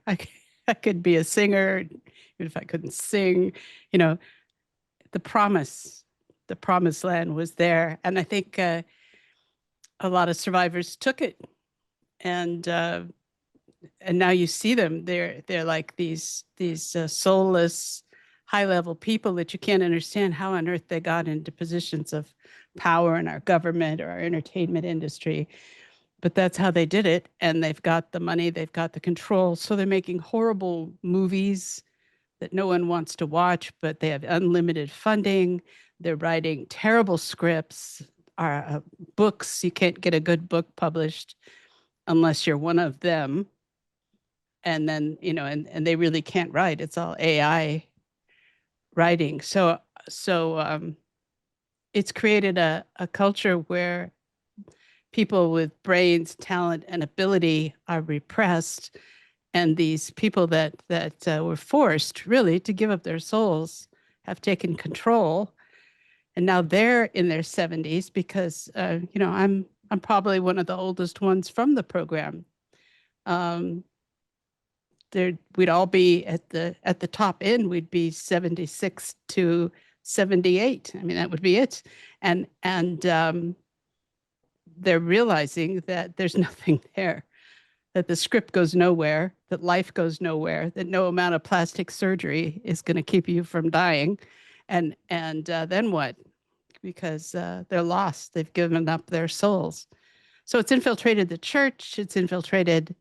S4: I could be a singer, even if I couldn't sing. You know, the promised land was there. And I think a lot of survivors took it. And now you see them. They're like these soulless, high level people that you can't understand how on earth they got into positions of power in our government or our entertainment industry. But that's how they did it, and they've got the money, they've got the control. So they're making horrible movies that no one wants to watch, but they have unlimited funding. They're writing terrible scripts, books. You can't get a good book published unless you're one of them. And then, and they really can't write. It's all AI writing. So it's created a culture where people with brains, talent, and ability are repressed. And these people that were forced really to give up their souls have taken control. And now they're in their 70s because, I'm probably one of the oldest ones from the program. We'd all be at the top end. We'd be 76 to 78. I mean, that would be it. And they're realizing that there's nothing there, that the script goes nowhere, that life goes nowhere, that no amount of plastic surgery is going to keep you from dying. And then what? Because they're lost. They've given up their souls. So it's infiltrated the church, it's infiltrated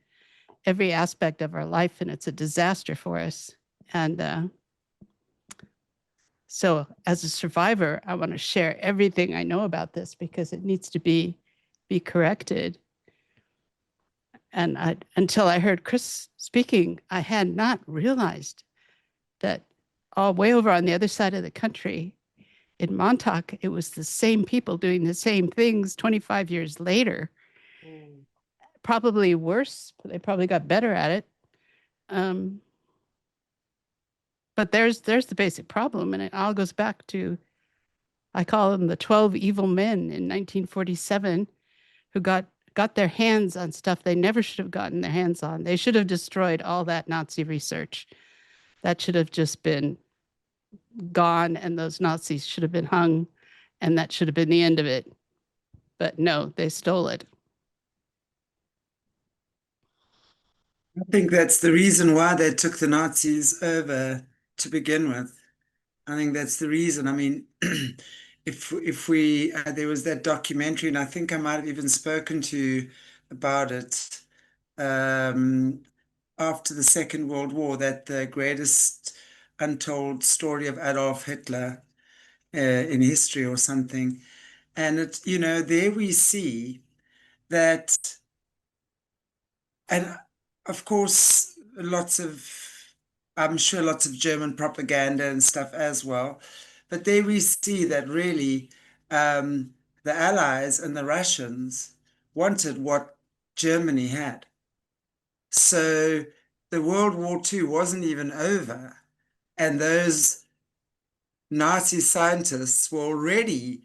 S4: every aspect of our life, and it's a disaster for us. And so as a survivor, I want to share everything I know about this because it needs to be corrected. And until I heard Chris speaking, I had not realized that all way over on the other side of the country, in Montauk, it was the same people doing the same things 25 years later. Probably worse, but they probably got better at it. But there's the basic problem, and it all goes back to, I call them the 12 evil men in 1947 who got their hands on stuff they never should have gotten their hands on. They should have destroyed all that Nazi research. That should have just been gone, and those Nazis should have been hung, and that should have been the end of it. But no, they stole it.
S1: I think that's the reason why they took the Nazis over to begin with. I think that's the reason. I mean, if we there was that documentary, and I think I might have even spoken to you about it after the Second World War, that the greatest untold story of Adolf Hitler in history or something. And it, there we see that, and of course, I'm sure lots of German propaganda and stuff as well. But there we see that really the Allies and the Russians wanted what Germany had. So the World War II wasn't even over, and those Nazi scientists were already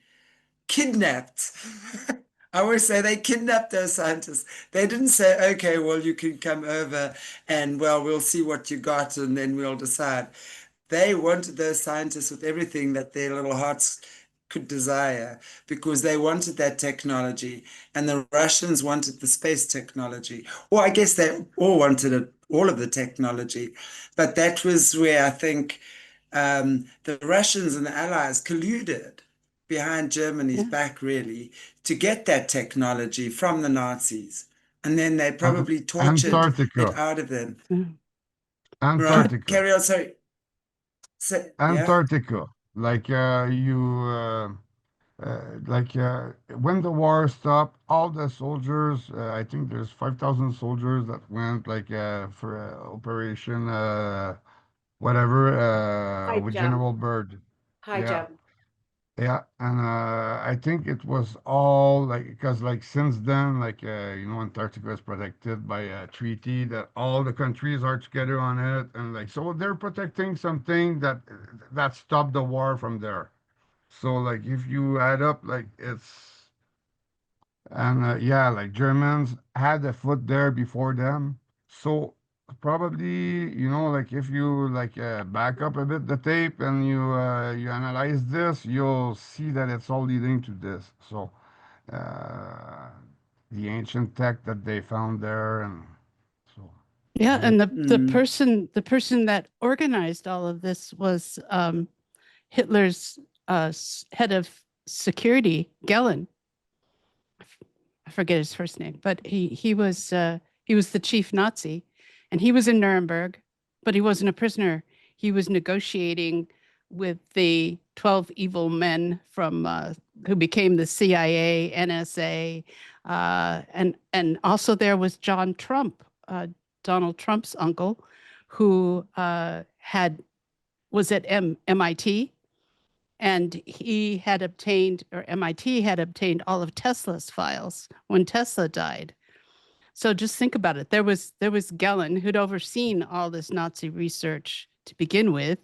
S1: kidnapped. I always say they kidnapped those scientists. They didn't say, okay, well, you can come over and, well, we'll see what you got and then we'll decide. They wanted those scientists with everything that their little hearts could desire because they wanted that technology, and the Russians wanted the space technology. Well, I guess they all wanted it, all of the technology. But that was where I think the Russians and the Allies colluded behind Germany's back, really, to get that technology from the Nazis. And then they probably tortured it out of them.
S3: Antarctica.
S1: Right. Carry on, sorry.
S3: Antarctica. Like when the war stopped, all the soldiers, I think there's 5,000 soldiers that went for operation whatever with General Byrd.
S2: High jump.
S3: Yeah, and I think it was all because since then Antarctica is protected by a treaty that all the countries are together on it, and so they're protecting something that stopped the war from there. So if you add up it's and Germans had a foot there before them, so probably if you back up a bit the tape and you analyze this, you'll see that it's all leading to this. So the ancient tech that they found there, and so
S4: yeah, and the person that organized all of this was Hitler's head of security, Gehlen. I forget his first name, but he was the chief Nazi, and he was in Nuremberg, but he wasn't a prisoner. He was negotiating with the 12 evil men from who became the CIA, NSA, and also there was John Trump, Donald Trump's uncle, who was at MIT. And he had obtained, or MIT had obtained, all of Tesla's files when Tesla died. So just think about it. There was Gehlen, who'd overseen all this Nazi research to begin with,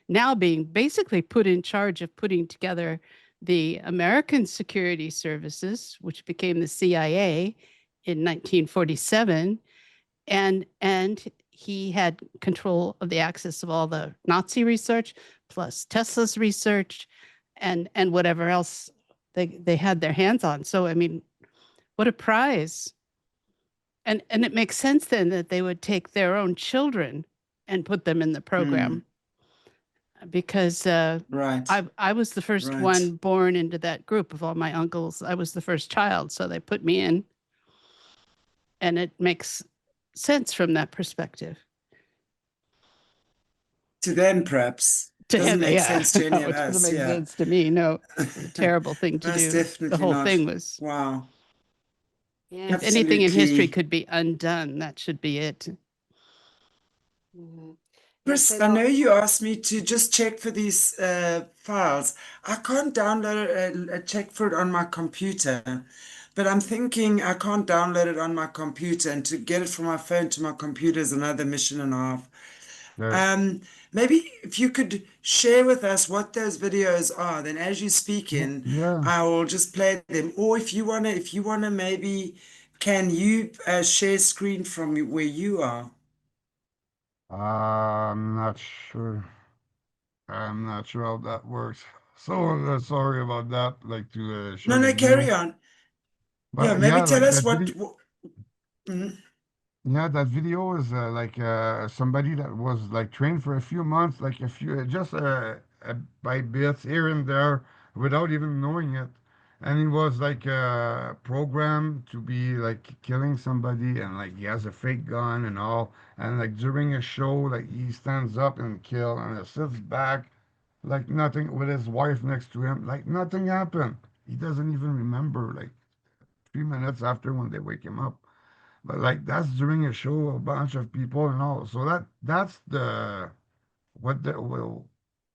S4: now being basically put in charge of putting together the American security services, which became the CIA in 1947. And he had control of the access of all the Nazi research, plus Tesla's research, and whatever else they had their hands on. So, I mean, what a prize. And it makes sense then that they would take their own children and put them in the program. Because
S1: right.
S4: I was the first one born into that group of all my uncles. I was the first child, so they put me in. and it makes sense from that perspective.
S1: To them, perhaps.
S4: To
S1: Doesn't
S4: him,
S1: make
S4: yeah.
S1: sense to any
S4: No,
S1: of
S4: it doesn't
S1: us.
S4: make
S1: Yeah.
S4: sense to me. No, terrible thing to
S1: Most
S4: do. The
S1: definitely
S4: whole
S1: not.
S4: thing was,
S1: Wow.
S2: Yeah,
S4: if anything in history
S1: Absolutely.
S4: could be undone, that should be it.
S2: mhm. Yeah,
S1: Chris,
S2: so
S1: I know
S2: Mark,
S1: you asked me to just check for these files. I can't download check for it on my computer, but I'm thinking I can't download it on my computer, and to get it from my phone to my computer is another mission and a half.
S3: Yeah.
S1: Um, Maybe if you could share with us what those videos are, then as you speak in,
S3: Yeah.
S1: I will just play them. Or if you wanna maybe, can you share screen from where you are?
S3: I'm not sure. I'm not sure how that works. So sorry about that. Like to
S1: No,
S3: share the
S1: no, carry
S3: view,
S1: on. Yeah,
S3: but
S1: maybe
S3: yeah,
S1: tell
S3: like
S1: us
S3: that video.
S1: mhm.
S3: Yeah, that video is like somebody that was like trained for a few months, like a few, just by bits here and there, without even knowing it. And he was like programmed to be like killing somebody, and like he has a fake gun and all. And like during a show, like he stands up and kill, and it sits back like nothing with his wife next to him, like nothing happened. He doesn't even remember like 3 minutes after when they wake him up. But like that's during a show, a bunch of people and all. So that's the what the well,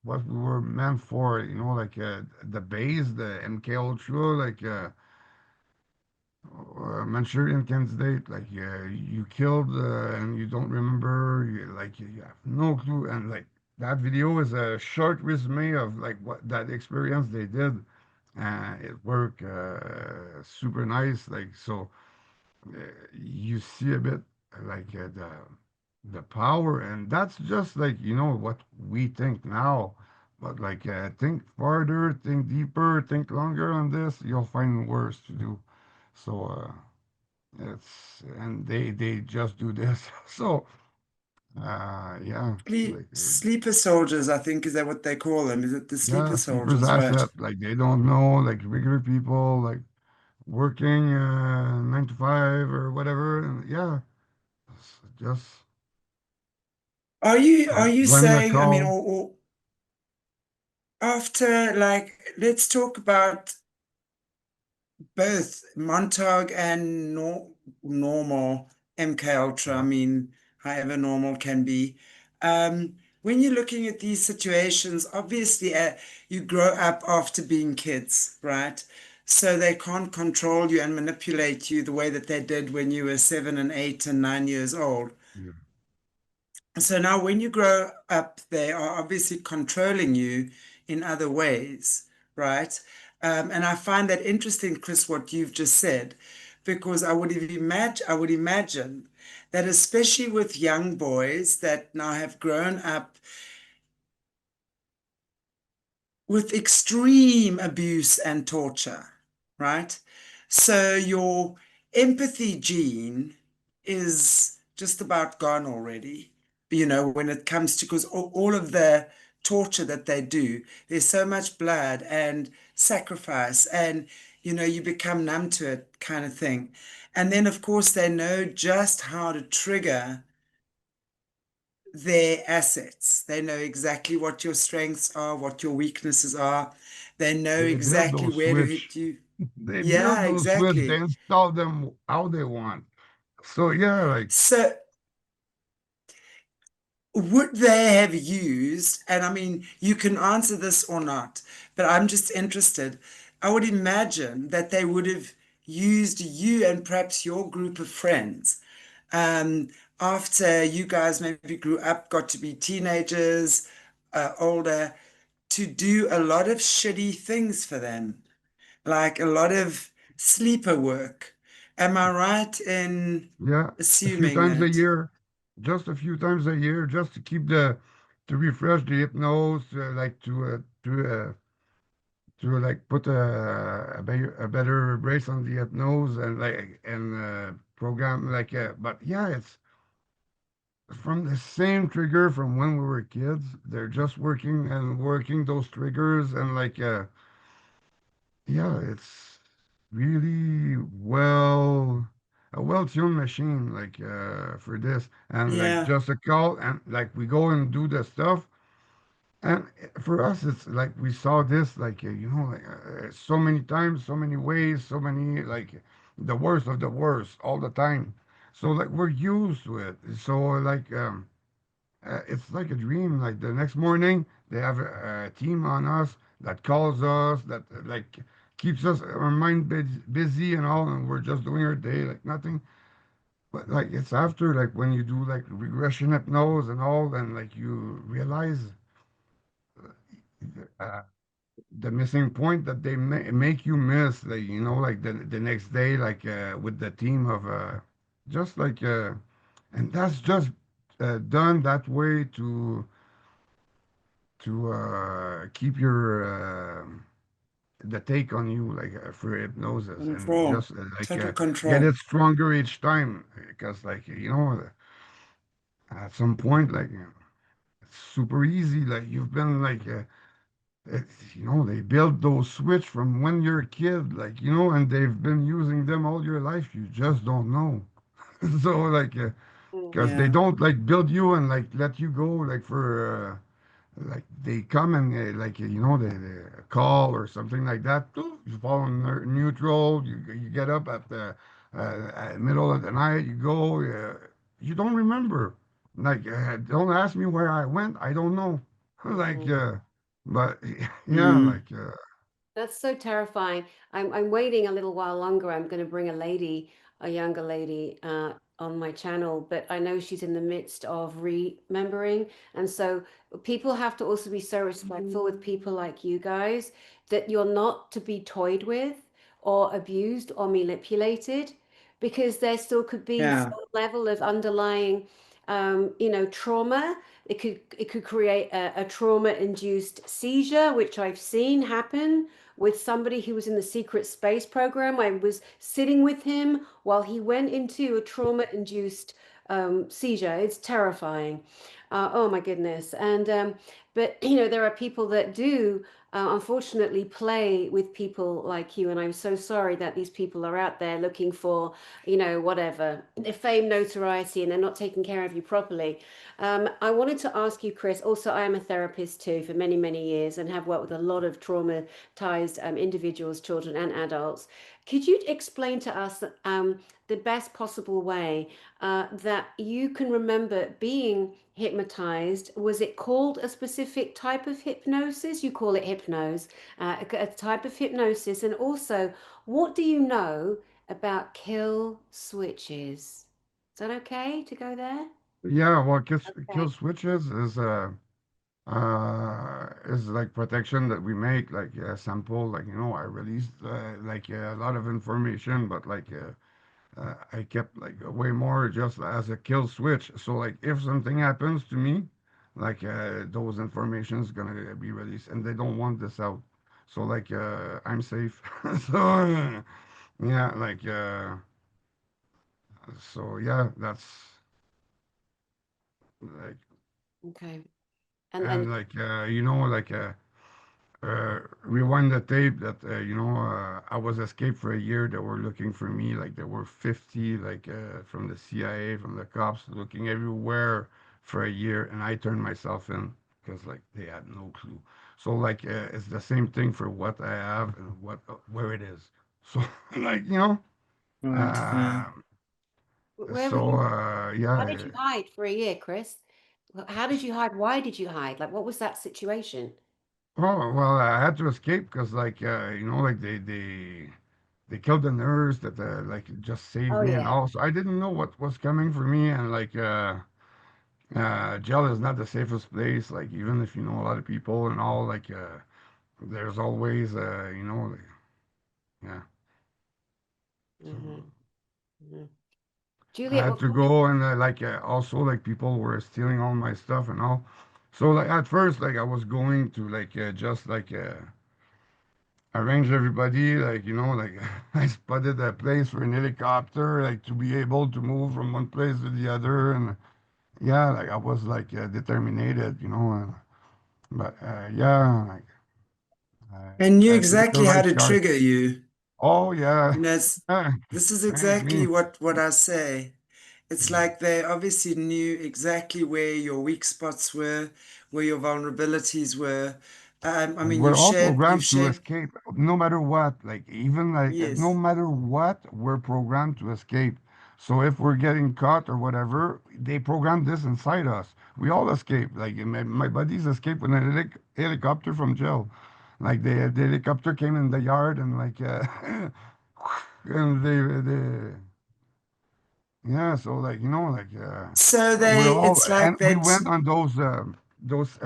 S3: what we were meant for, like the base, the MK Ultra, like Manchurian Candidate, like you killed and you don't remember, you have no clue, and like that video is a short resume of like what that experience they did. It worked super nice, like so uh, you see a bit like the power, and that's just like what we think now, but like think farther, think deeper, think longer on this, you'll find worse to do. So it's and they just do this. So yeah, like
S1: Sleeper soldiers, I think, is that what they call them? Is it the
S3: yeah,
S1: sleeper
S3: sleeper's
S1: soldiers, right?
S3: asset, like they don't know, like regular people, like working 9 to 5 or whatever, and yeah, just
S1: Are you
S3: join the
S1: saying, I mean,
S3: call.
S1: or after, like, let's talk about both Montauk and normal MK Ultra. I
S3: Yeah.
S1: mean, however normal can be. When you're looking at these situations, obviously, you grow up after being kids, right? So they can't control you and manipulate you the way that they did when you were 7 and 8 and 9 years old.
S3: Yeah.
S1: So now, when you grow up, they are obviously controlling you in other ways, right? And I find that interesting, Chris, what you've just said, because I would imagine that especially with young boys that now have grown up with extreme abuse and torture, right? So your empathy gene is just about gone already, when it comes to, because all of the torture that they do, there's so much blood and sacrifice, and you become numb to it, kind of thing. And then, of course, they know just how to trigger their assets. They know exactly what your strengths are, what your weaknesses are. They know
S3: They build
S1: exactly
S3: those
S1: where to
S3: switch.
S1: hit you.
S3: They build
S1: Yeah,
S3: those switch. They
S1: exactly.
S3: install them how they want. So yeah, like
S1: So would they have used, and I mean, you can answer this or not, but I'm just interested. I would imagine that they would have used you and perhaps your group of friends um, after you guys maybe grew up, got to be teenagers, older, to do a lot of shitty things for them, like a lot of sleeper work. Am I right in
S3: yeah, a few
S1: assuming
S3: times a
S1: that?
S3: year, just a few times a year, just to keep the to refresh the hypnose, like to like put a better brace on the hypnose and like and program like but yeah, it's from the same trigger from when we were kids. They're just working and working those triggers and like yeah, it's really well. a well-tuned machine for this, and like
S1: Yeah.
S3: just a call, and like we go and do the stuff. And for us, it's like we saw this so many times, so many ways, so many the worst of the worst all the time. So like we're used to it. So it's like a dream. Like the next morning, they have a team on us that calls us, that keeps us our mind busy and all, and we're just doing our day like nothing. But like it's after like when you do like regression hypnose and all, and like you realize uh, the missing point that they make you miss, like like the next day, with the team of just and that's just done that way to keep your the take on you for hypnosis and
S1: Control.
S3: just
S1: Total
S3: get it
S1: control.
S3: stronger each time because at some point it's super easy, like you've been they build those switch from when you're a kid, and they've been using them all your life. You just don't know. So
S2: Mm.
S3: because they
S1: Yeah.
S3: don't build you and let you go for they come and they call or something like that. You fall in neutral. You get up at the middle of the night. You go. You don't remember. Don't ask me where I went. I don't know. like
S2: Mm.
S3: but yeah,
S1: Mm.
S2: That's so terrifying. I'm waiting a little while longer. I'm going to bring a lady, a younger lady, on my channel, but I know she's in the midst of remembering. And so people have to also be so respectful with people like you guys that you're not to be toyed with or abused or manipulated because there still could be
S1: Yeah.
S2: some level of underlying, trauma. It could create a trauma-induced seizure, which I've seen happen with somebody who was in the secret space program. I was sitting with him while he went into a trauma-induced seizure. It's terrifying. Oh my goodness. And but there are people that do unfortunately play with people like you, and I'm so sorry that these people are out there looking for, whatever, fame, notoriety, and they're not taking care of you properly. I wanted to ask you, Chris. Also, I am a therapist too for many, many years and have worked with a lot of traumatized individuals, children, and adults. Could you explain to us the best possible way that you can remember being hypnotized? Was it called a specific type of hypnosis? You call it hypnose, a type of hypnosis. And also, what do you know about kill switches? Is that okay to go there?
S3: yeah. Well, kill
S2: Okay.
S3: switches is like protection that we make, like a sample, I released a lot of information, but I kept way more just as a kill switch. So if something happens to me, those information's gonna be released, and they don't want this out. So I'm safe. So yeah, so yeah, that's like
S2: Okay. And
S3: and rewind the tape that I was escaped for a year. They were looking for me. Like there were 50 from the CIA, from the cops, looking everywhere for a year, and I turned myself in because they had no clue. So it's the same thing for what I have and what where it is. So like you know
S1: Right. Yeah.
S3: uh,
S2: where were
S3: so
S2: you? How
S3: yeah.
S2: did you hide for a year, Chris? How did you hide? Why did you hide? Like, what was that situation?
S3: Oh well, I had to escape because they killed the nurse that just saved
S2: Oh
S3: me and
S2: yeah.
S3: all. So I didn't know what was coming for me, and jail is not the safest place. Like even if you know a lot of people and all, there's always yeah. So
S2: Hmm. Hmm.
S3: I
S2: Juliette,
S3: had
S2: what
S3: to
S2: can we?
S3: go and also people were stealing all my stuff and all. So at first I was going to just arrange everybody, I spotted a place for an helicopter, to be able to move from one place to the other, and yeah, I was determined, but yeah,
S1: And knew
S3: I made the
S1: exactly how
S3: right
S1: to
S3: choice.
S1: trigger you.
S3: Oh yeah.
S1: You know, this is exactly
S3: Agree.
S1: what I say. It's like they obviously knew exactly where your weak spots were, where your vulnerabilities were. I mean,
S3: We're all
S1: you've
S3: programmed to
S1: shared,
S3: escape, no matter what. Like even like no
S1: yes.
S3: matter what, we're programmed to escape. So if we're getting caught or whatever, they program this inside us. We all escape. Like my buddies escaped with a helicopter from jail. Like the helicopter came in the yard and like and they yeah. So like like
S1: So
S3: we're all
S1: it's
S3: and
S1: like
S3: we
S1: that.
S3: went on those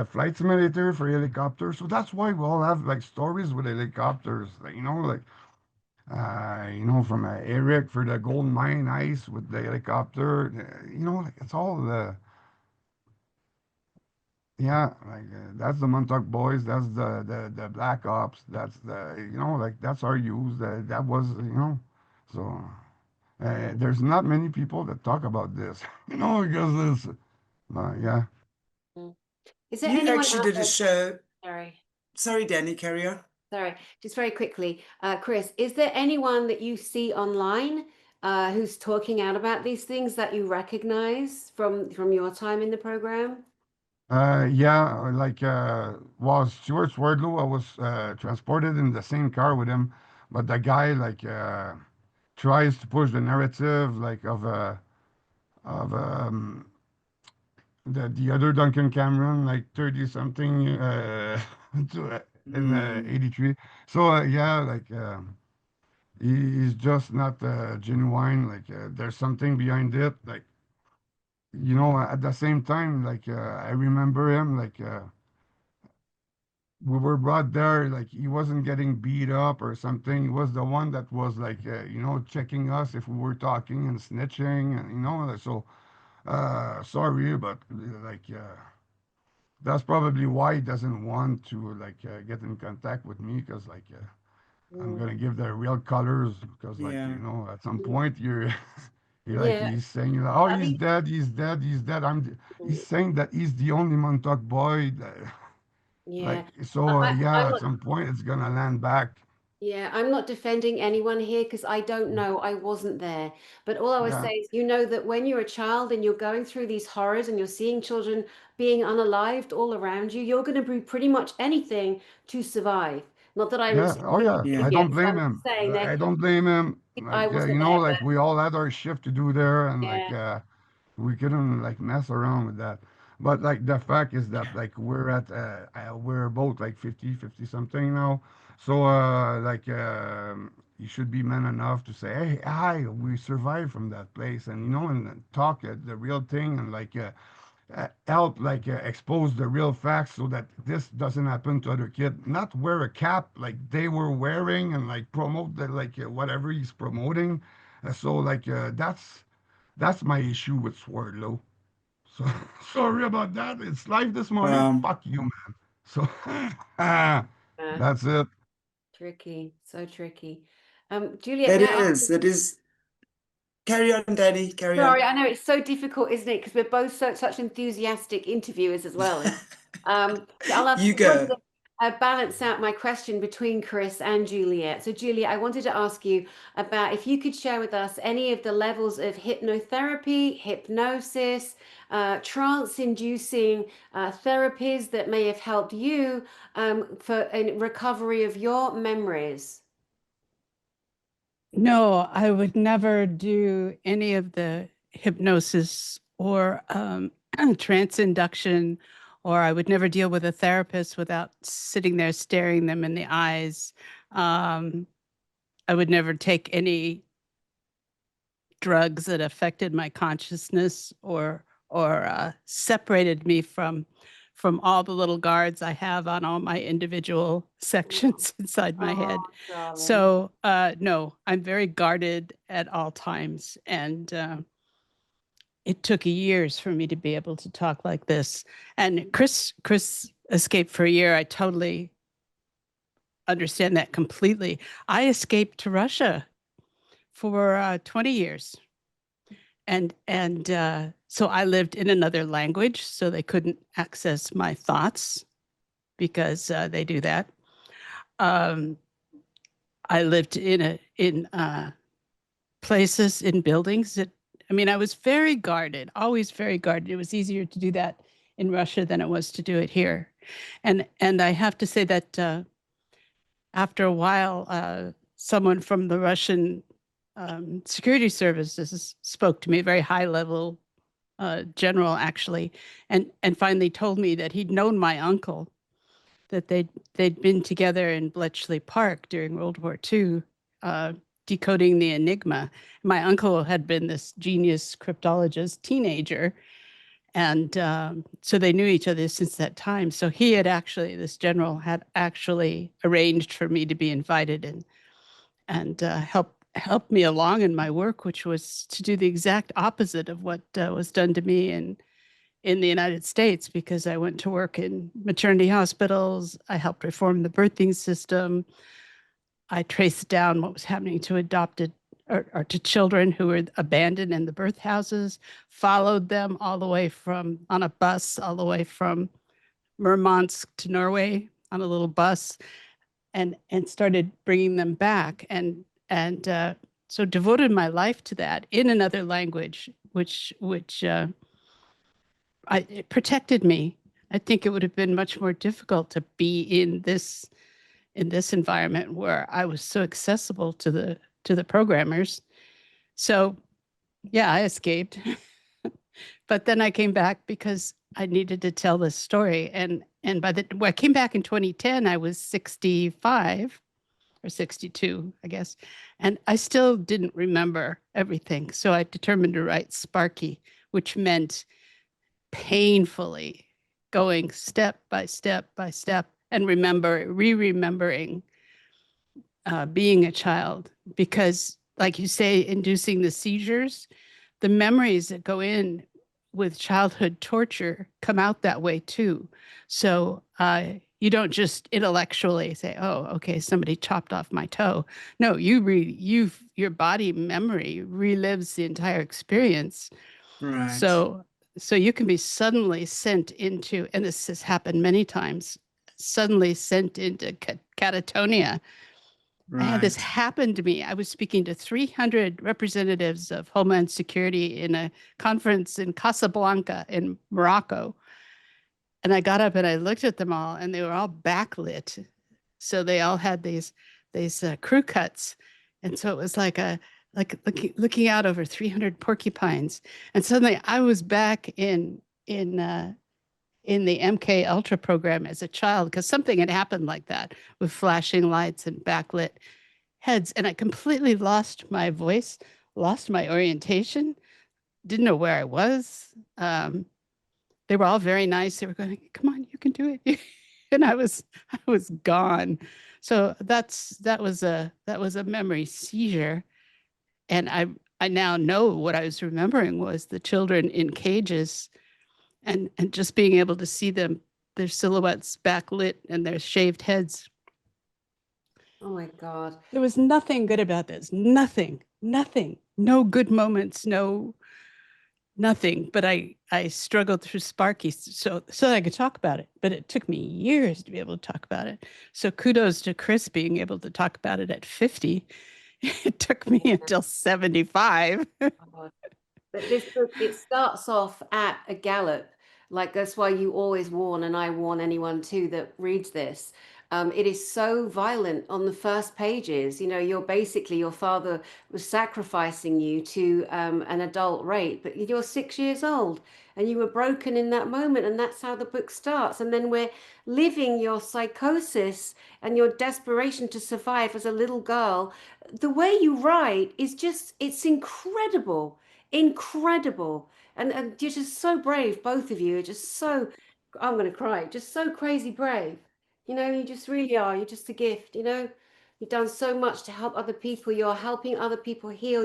S3: flight simulator for helicopters. So that's why we all have like stories with helicopters. Like, like from Eric for the gold mine ice with the helicopter. Like it's all the yeah, like that's the Montauk Boys. That's the Black Ops. That's the like that's our use. That was so. There's not many people that talk about this, because it's, yeah.
S2: Mm. Is there
S1: You
S2: anyone
S1: actually
S2: out
S1: did a
S2: there?
S1: show.
S2: Sorry.
S1: Sorry, Danny, carry on.
S2: Sorry, just very quickly, Chris, is there anyone that you see online who's talking out about these things that you recognize from your time in the program?
S3: Yeah, like, well, Stuart Swerdlow, I was transported in the same car with him, but the guy, like, tries to push the narrative, like, of the other Duncan Cameron, like 30 something, in
S1: Mm.
S3: 83. So, yeah, like, he's just not genuine. Like, there's something behind it. Like, at the same time, like, I remember him, like, we were brought there, like he wasn't getting beat up or something. He was the one that was like, checking us if we were talking and snitching, and so sorry, but like that's probably why he doesn't want to like get in contact with me, because like I'm
S2: Mm,
S3: gonna give the real colors, because like
S1: Yeah.
S3: at some
S2: mm.
S3: point you're like,
S2: Yeah,
S3: he's saying like, oh,
S2: I
S3: he's
S2: think
S3: dead, he's dead, he's dead. He's
S2: mm,
S3: saying that he's the only Montauk boy.
S2: yeah.
S3: Like, so, yeah,
S2: I'm
S3: at
S2: not
S3: some point it's gonna land back.
S2: Yeah, I'm not defending anyone here because I don't know. I wasn't there. But all I would say
S3: Yeah,
S2: is, you know that when you're a child and you're going through these horrors and you're seeing children being unalived all around you, you're going to do pretty much anything to survive. Not that I'm
S3: yeah, oh
S2: saying
S3: yeah,
S2: you
S3: I
S1: Yeah.
S3: don't
S2: yet, so
S3: blame
S2: I'm just
S3: him.
S2: saying that
S3: I don't blame him.
S2: I
S3: Like,
S2: wasn't there, but
S3: like we all had our shift to do there, and like,
S2: yeah.
S3: we couldn't like mess around with that. But like the fact is that like we're both like 50 something now. So like you should be man enough to say, hey, hi, we survived from that place, and and talk the real thing, and like help like expose the real facts, so that this doesn't happen to other kid. Not wear a cap like they were wearing, and like promote the like whatever he's promoting. So like that's my issue with Swordlow. So sorry about that. It's live this morning.
S1: Um,
S3: Fuck you, man. So
S2: Uh,
S3: that's it.
S2: tricky, so tricky. Juliet,
S1: it
S2: can I ask
S1: is. It is. Carry on, Danny. Carry
S2: Sorry,
S1: on.
S2: I know it's so difficult, isn't it? Because we're both such enthusiastic interviewers as well. And
S1: You
S2: I wanted
S1: go.
S2: to balance out my question between Chris and Juliet. So, Juliet, I wanted to ask you about if you could share with us any of the levels of hypnotherapy, hypnosis, trance-inducing therapies that may have helped you for in recovery of your memories.
S4: No, I would never do any of the hypnosis or trance induction, or I would never deal with a therapist without sitting there staring them in the eyes. Um, I would never take any drugs that affected my consciousness or separated me from all the little guards I have on all my individual sections inside my head.
S2: Oh, darling.
S4: So no, I'm very guarded at all times, and it took years for me to be able to talk like this. And Chris escaped for a year. I totally understand that completely. I escaped to Russia for 20 years. And so I lived in another language, so they couldn't access my thoughts because they do that. Um, I lived in places, in buildings that, I mean, I was very guarded, always very guarded. It was easier to do that in Russia than it was to do it here. And I have to say that after a while, someone from the Russian security services spoke to me, a very high level general actually, and finally told me that he'd known my uncle, that they'd been together in Bletchley Park during World War II, decoding the Enigma. My uncle had been this genius cryptologist teenager, and so they knew each other since that time. So he had actually, this general had actually arranged for me to be invited and help me along in my work, which was to do the exact opposite of what was done to me in the United States, because I went to work in maternity hospitals. I helped reform the birthing system. I traced down what was happening to adopted or to children who were abandoned in the birth houses, followed them all the way on a bus, all the way from Murmansk to Norway on a little bus, and started bringing them back. And so devoted my life to that in another language, which it protected me. I think it would have been much more difficult to be in this environment where I was so accessible to the programmers. So yeah, I escaped. But then I came back because I needed to tell this story. And when I came back in 2010, I was 65 or 62, I guess. And I still didn't remember everything. So I determined to write Sparky, which meant painfully going step by step by step and remembering being a child. Because, like you say, inducing the seizures, the memories that go in with childhood torture come out that way too. So you don't just intellectually say, "Oh, okay, somebody chopped off my toe." No, your body memory relives the entire experience.
S1: Right.
S4: So you can be suddenly sent into, and this has happened many times, suddenly sent into catatonia. I had this
S1: Right.
S4: happen to me. I was speaking to 300 representatives of Homeland Security in a conference in Casablanca in Morocco. And I got up and I looked at them all, and they were all backlit. So they all had these crew cuts. And so it was like looking out over 300 porcupines. And suddenly I was back in the MK Ultra program as a child, because something had happened like that with flashing lights and backlit heads. And I completely lost my voice, lost my orientation, didn't know where I was. They were all very nice. They were going, "Come on, you can do it." And I was gone. So that was a memory seizure. And I now know what I was remembering was the children in cages, and just being able to see them, their silhouettes backlit and their shaved heads.
S2: Oh my God.
S4: There was nothing good about this. Nothing. No good moments, nothing. But I struggled through Sparky so I could talk about it. But it took me years to be able to talk about it. So kudos to Chris being able to talk about it at 50. It took me until 75.
S2: God. But this book, it starts off at a gallop. Like that's why you always warn, and I warn anyone too that reads this. It is so violent on the first pages. You know, your father was sacrificing you to an adult rape, but you're 6 years old and you were broken in that moment. And that's how the book starts. And then we're living your psychosis and your desperation to survive as a little girl. The way you write is just, it's incredible. Incredible. And you're just so brave, both of you are just so, I'm going to cry, just so crazy brave. You just really are. You're just a gift. You've done so much to help other people. You're helping other people heal.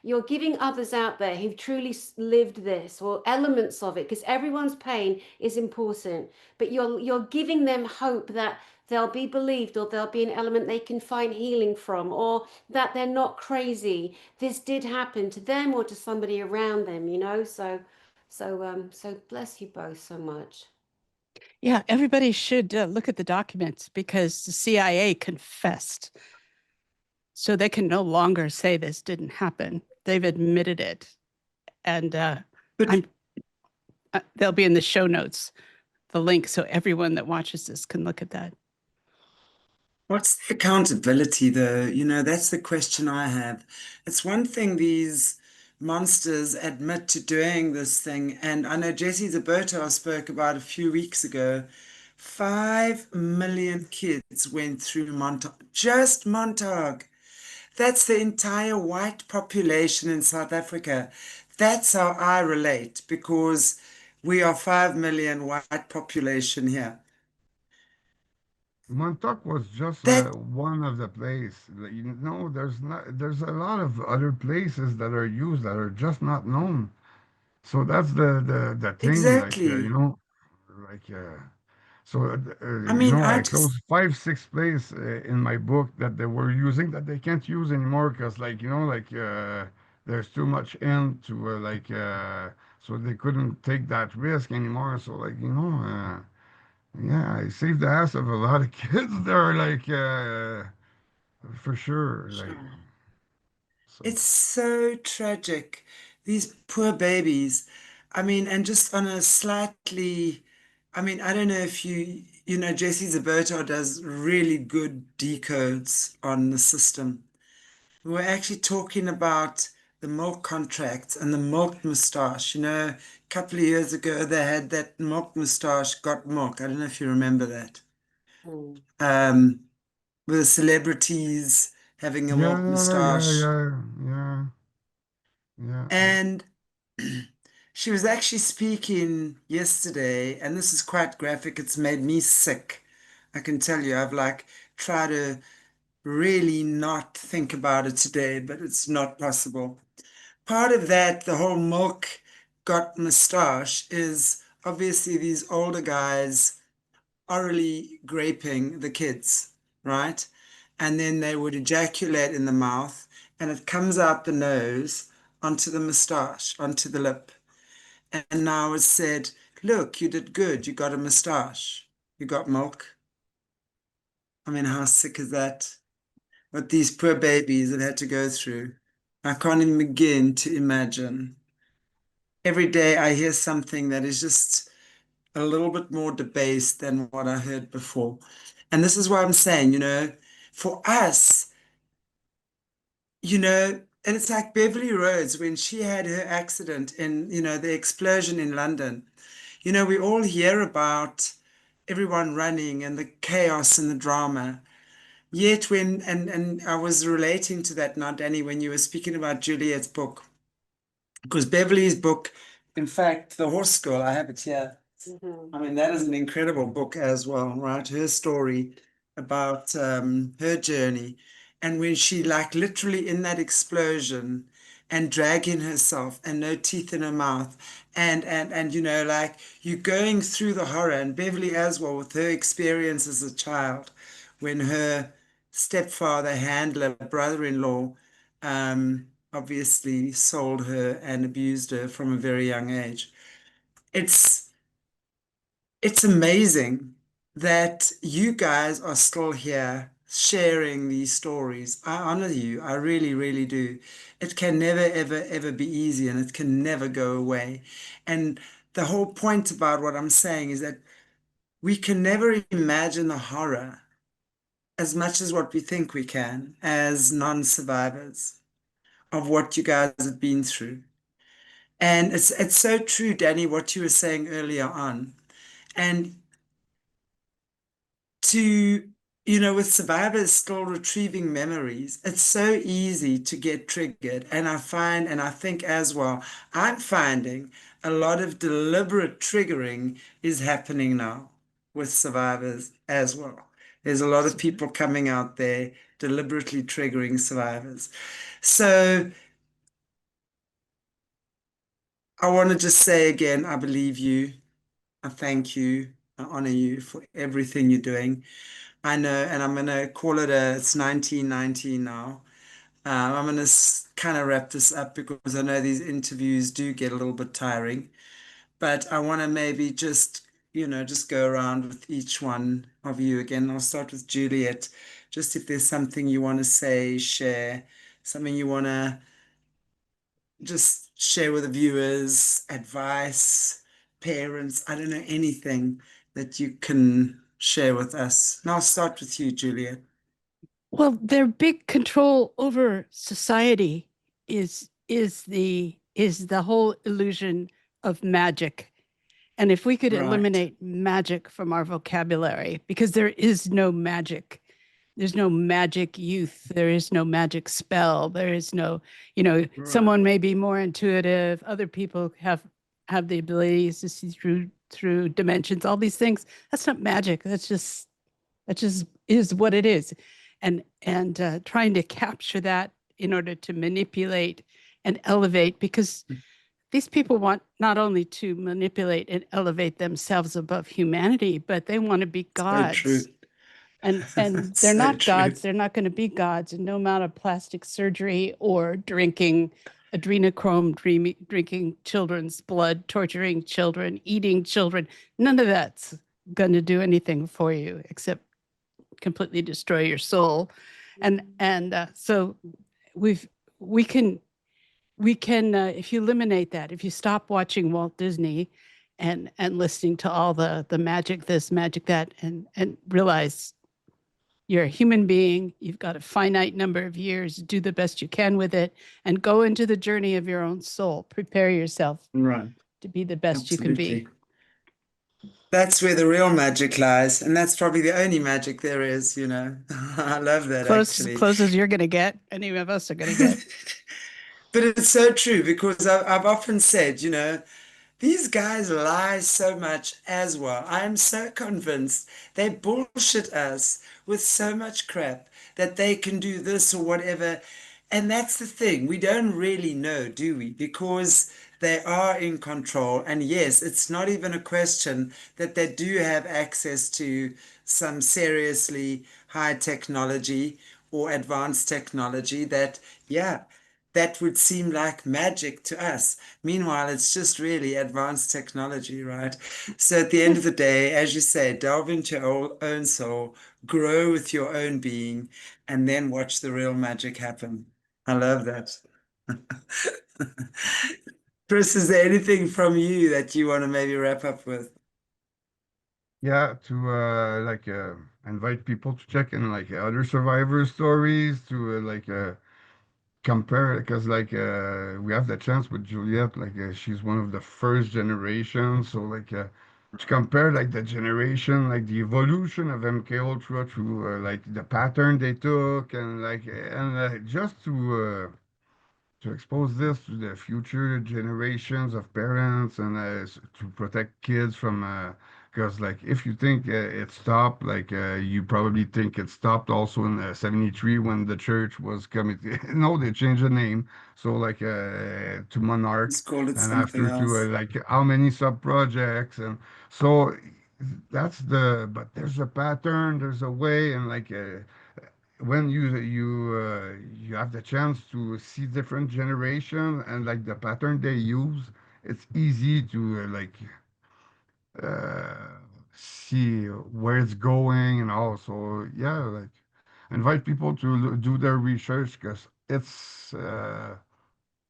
S2: You're giving others out there who've truly lived this or elements of it, because everyone's pain is important, but you're giving them hope that they'll be believed, or there'll be an element they can find healing from, or that they're not crazy. This did happen to them or to somebody around them. So bless you both so much.
S4: Yeah, everybody should look at the documents, because the CIA confessed So they can no longer say this didn't happen. They've admitted it. And
S1: But
S4: I'm they'll be in the show notes, the link, so everyone that watches this can look at that.
S1: what's the accountability, though? You know, that's the question I have. It's one thing these monsters admit to doing this thing, and I know Jesse Zaberto spoke about a few weeks ago. 5 million kids went through Montauk, just Montauk. That's the entire white population in South Africa. That's how I relate because we are 5 million white population here.
S3: Montauk was just
S1: That
S3: one of the place. There's a lot of other places that are used that are just not known. So that's the thing,
S1: exactly.
S3: like so
S1: I mean, I
S3: like those
S1: just
S3: 5, 6 places in my book that they were using that they can't use anymore because there's too much in to so they couldn't take that risk anymore. So yeah, I saved the ass of a lot of kids there, for sure.
S1: sure.
S3: So
S1: It's so tragic. These poor babies. I mean, and just on a slightly, I mean, I don't know if you know, Jesse Zaberto does really good decodes on the system. We were actually talking about the milk contracts and the milk moustache. You know, a couple of years ago, they had that milk moustache got milk. I don't know if you remember that.
S2: Mm.
S1: Um, with the celebrities having a milk
S3: yeah, yeah,
S1: moustache.
S3: yeah, yeah, yeah.
S1: And she was actually speaking yesterday, and this is quite graphic. It's made me sick. I can tell you, I've like tried to really not think about it today, but it's not possible. Part of that, the whole milk got moustache, is obviously these older guys orally graping the kids, right? And then they would ejaculate in the mouth, and it comes out the nose onto the moustache, onto the lip. And now it's said, look, you did good. You got a moustache. You got milk. I mean, how sick is that? What these poor babies have had to go through. I can't even begin to imagine. Every day I hear something that is just a little bit more debased than what I heard before. And this is why I'm saying, for us, and it's like Beverly Rhodes when she had her accident in, the explosion in London. We all hear about everyone running and the chaos and the drama. Yet and I was relating to that now, Danny, when you were speaking about Juliette's book, because Beverly's book, in fact, The Horse Girl, I have it here.
S2: Mhm.
S1: I mean, that is an incredible book as well, right? Her story about her journey. And when she, like, literally in that explosion and dragging herself and no teeth in her mouth, and like you going through the horror, and Beverly as well with her experience as a child when her stepfather, handler, brother-in-law, obviously sold her and abused her from a very young age. It's it's amazing that you guys are still here sharing these stories. I honor you. I really, really do. It can never, ever, ever be easy and it can never go away. And the whole point about what I'm saying is that we can never imagine the horror as much as what we think we can as non-survivors of what you guys have been through. And it's so true, Danny, what you were saying earlier on. And to, with survivors still retrieving memories, it's so easy to get triggered. And I find, and I think as well, I'm finding a lot of deliberate triggering is happening now with survivors as well. There's a lot of people coming out there deliberately triggering survivors. So I want to just say again, I believe you. I thank you. I honor you for everything you're doing. I know, and I'm gonna call it it's 1919 now. I'm gonna kind of wrap this up because I know these interviews do get a little bit tiring, but I want to maybe just go around with each one of you again. I'll start with Juliet. just if there's something you want to say, share, something you want to just share with the viewers, advice, parents, I don't know, anything that you can share with us. And I'll start with you, Juliet.
S4: Well, their big control over society is the whole illusion of magic. And if we could
S1: Right,
S4: eliminate magic from our vocabulary, because there is no magic, there's no magic youth, there is no magic spell, there is no,
S1: right.
S4: someone may be more intuitive, other people have the abilities to see through dimensions, all these things. That's not magic. That just is what it is. And trying to capture that in order to manipulate and elevate, because these people want not only to manipulate and elevate themselves above humanity, but they want to be
S1: So true.
S4: gods. And they're
S1: So
S4: not
S1: true.
S4: gods. They're not going to be gods. And no amount of plastic surgery or drinking adrenochrome, drinking children's blood, torturing children, eating children, none of that's going to do anything for you except completely destroy your soul. And so we've we can if you eliminate that, if you stop watching Walt Disney and listening to all the magic this, magic that, and realize you're a human being, you've got a finite number of years, do the best you can with it, and go into the journey of your own soul. Prepare yourself
S1: Right.
S4: to be the best you can be.
S1: Absolutely. That's where the real magic lies, and that's probably the only magic there is, you know. I love that actually.
S4: Close as you're going to get, any of us are going to get.
S1: But it's so true because I've often said, you know, these guys lie so much as well. I am so convinced they bullshit us with so much crap that they can do this or whatever. And that's the thing. We don't really know, do we? Because they are in control. And yes, it's not even a question that they do have access to some seriously high technology or advanced technology that, yeah, that would seem like magic to us. Meanwhile, it's just really advanced technology, right? So at the end of the day, as you say, delve into your own soul, grow with your own being, and then watch the real magic happen. I love that. Chris, is there anything from you that you want to maybe wrap up with?
S3: Yeah, to invite people to check in like other survivor stories to compare because we have the chance with Juliette she's one of the first generation, so to compare like the generation, like the evolution of MK Ultra through like the pattern they took and just to expose this to the future generations of parents and to protect kids from because if you think it stopped you probably think it stopped also in 73 when the church was coming no, they changed the name, so to
S1: Let's
S3: Monarch,
S1: call it
S3: and
S1: something
S3: after to
S1: else.
S3: how many sub projects, and so that's but there's a pattern, there's a way, and when you have the chance to see different generation and like the pattern they use, it's easy to uh, see where it's going and all. So yeah, invite people to do their research because it's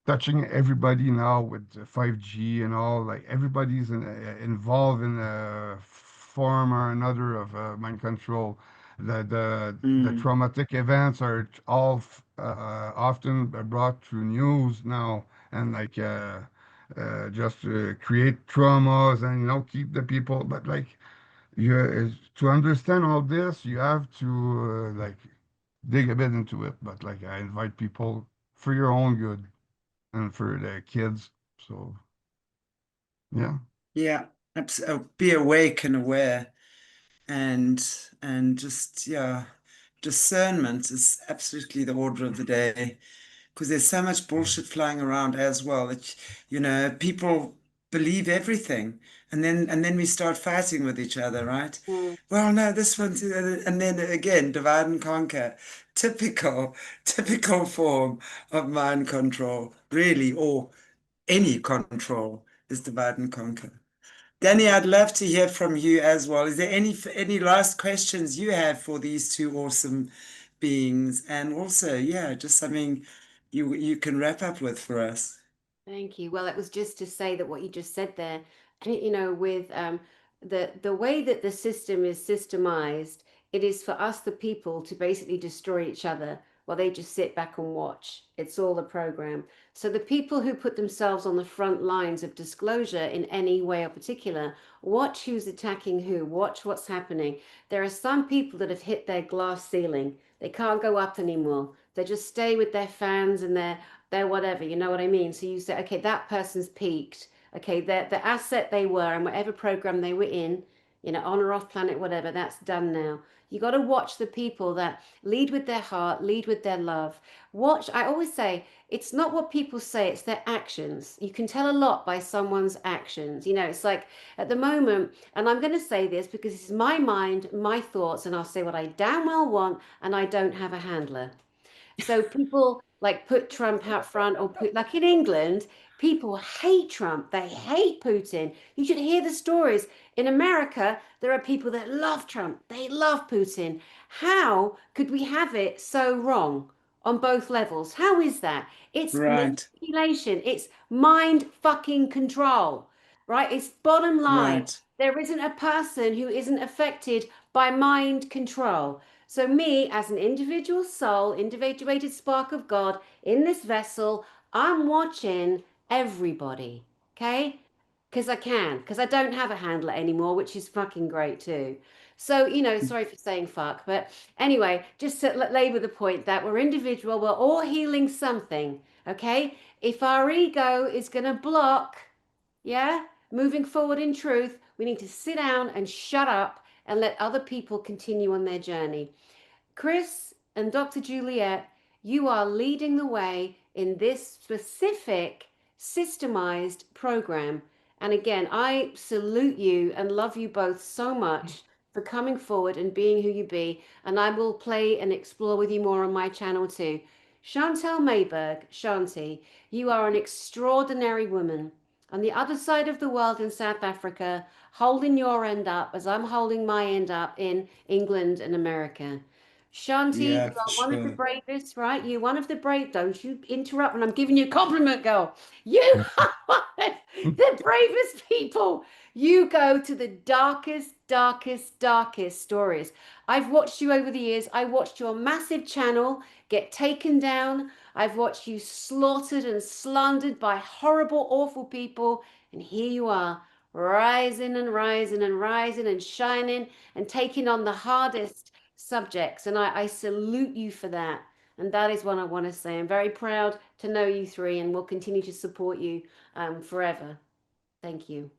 S3: touching everybody now with 5G and all. Like everybody's involved in a form or another of mind control. The
S1: Mm.
S3: traumatic events are all often brought through news now, and just to create traumas and keep the people. But to understand all this, you have to dig a bit into it. But I invite people for your own good and for the kids. So yeah,
S1: Yeah, be awake and aware. and and just yeah, discernment is absolutely the order of the day because there's so much bullshit flying around as well that you know people believe everything and then we start fighting with each other, right?
S2: Mm.
S1: Well, no, this one's and then again divide and conquer. Typical form of mind control, really, or any control is divide and conquer. Danny, I'd love to hear from you as well. Is there any last questions you have for these two awesome beings? And also, yeah, just something you can wrap up with for us.
S2: Thank you. Well, it was just to say that what you just said there, with the way that the system is systemized, it is for us, the people, to basically destroy each other while they just sit back and watch. It's all a program. So the people who put themselves on the front lines of disclosure in any way or particular, watch who's attacking who, watch what's happening. There are some people that have hit their glass ceiling. They can't go up anymore. They just stay with their fans and their whatever, you know what I mean? So you say, okay, that person's peaked. Okay, the asset they were and whatever program they were in, on or off planet, whatever, that's done now. You got to watch the people that lead with their heart, lead with their love. Watch, I always say, it's not what people say, it's their actions. You can tell a lot by someone's actions. It's like at the moment, and I'm going to say this because it's my mind, my thoughts, and I'll say what I damn well want, and I don't have a handler. So people like put Trump out front, or put, like in England, people hate Trump. They hate Putin. You should hear the stories. In America, there are people that love Trump. They love Putin. How could we have it so wrong on both levels? How is that? It's
S1: Right,
S2: manipulation. It's mind fucking control, right? It's bottom line.
S1: right.
S2: There isn't a person who isn't affected by mind control. So, me as an individual soul, individuated spark of God in this vessel, I'm watching everybody, okay? Because I don't have a handler anymore, which is fucking great too. So, sorry for saying fuck, but anyway, just to labor the point that we're individual, we're all healing something, okay? If our ego is going to block, yeah, moving forward in truth, we need to sit down and shut up and let other people continue on their journey. Chris and Dr. Juliette, you are leading the way in this specific systemized program. And again, I salute you and love you both so much for coming forward and being who you be. And I will play and explore with you more on my channel too. Chantel Mayberg, Shanti, you are an extraordinary woman. On the other side of the world in South Africa, holding your end up as I'm holding my end up in England and America. Shanti,
S1: Yeah,
S2: you
S1: for
S2: are one of the
S1: sure.
S2: bravest, right? You're one of the brave. Don't you interrupt when I'm giving you a compliment, girl. You are one of the bravest people. You go to the darkest, darkest, darkest stories. I've watched you over the years. I watched your massive channel get taken down. I've watched you slaughtered and slandered by horrible, awful people. And here you are, rising and rising and rising and shining and taking on the hardest subjects. And I salute you for that. And that is what I want to say. I'm very proud to know you three and will continue to support you forever. Thank you.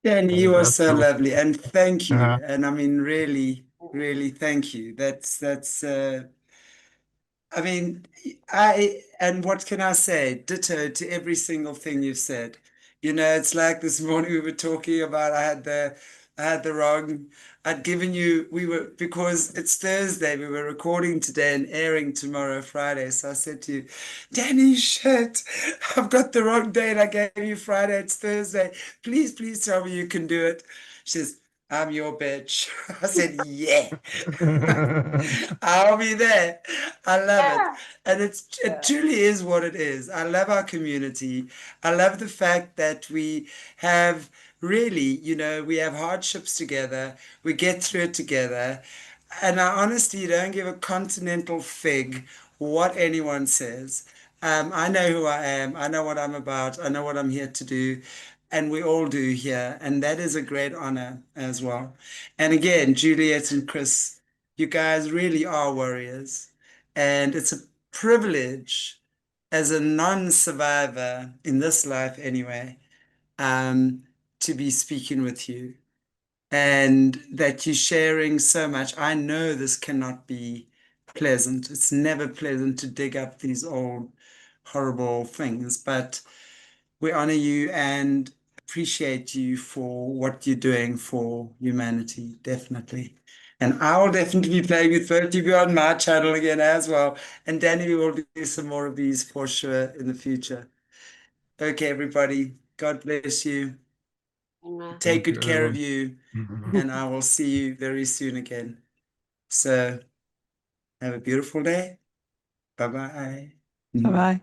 S1: Dan,
S3: Well,
S1: you are
S3: that's
S1: so
S3: true.
S1: lovely, and thank you.
S3: Yeah.
S1: And I mean, really, really, thank you. That's I mean, and what can I say? Ditto to every single thing you've said. It's like this morning we were talking about I had the wrong, I'd given you, because it's Thursday, we were recording today and airing tomorrow, Friday. So I said to you, Danny, shit, I've got the wrong date. I gave you Friday, it's Thursday. Please, please tell me you can do it. She says, I'm your bitch. I said, yeah. I'll be there. I love it.
S2: Yeah.
S1: And it truly is what it is. I love our community. I love the fact that we have really, we have hardships together. We get through it together. And I honestly don't give a continental fig what anyone says. I know who I am. I know what I'm about. I know what I'm here to do. And we all do here. And that is a great honor as well. And again, Juliet and Chris, you guys really are warriors. And it's a privilege as a non-survivor in this life anyway, um, to be speaking with you and that you're sharing so much. I know this cannot be pleasant. It's never pleasant to dig up these old horrible things, but we honor you and appreciate you for what you're doing for humanity, definitely. And I will definitely be playing with Virtue on my channel again as well. And Danny, we will do some more of these for sure in the future. Okay, everybody. God bless you. Take
S3: Thank you,
S1: good care of
S3: everyone.
S1: you, and I will see you very soon again. So have a beautiful day. Bye-bye.
S4: Bye bye.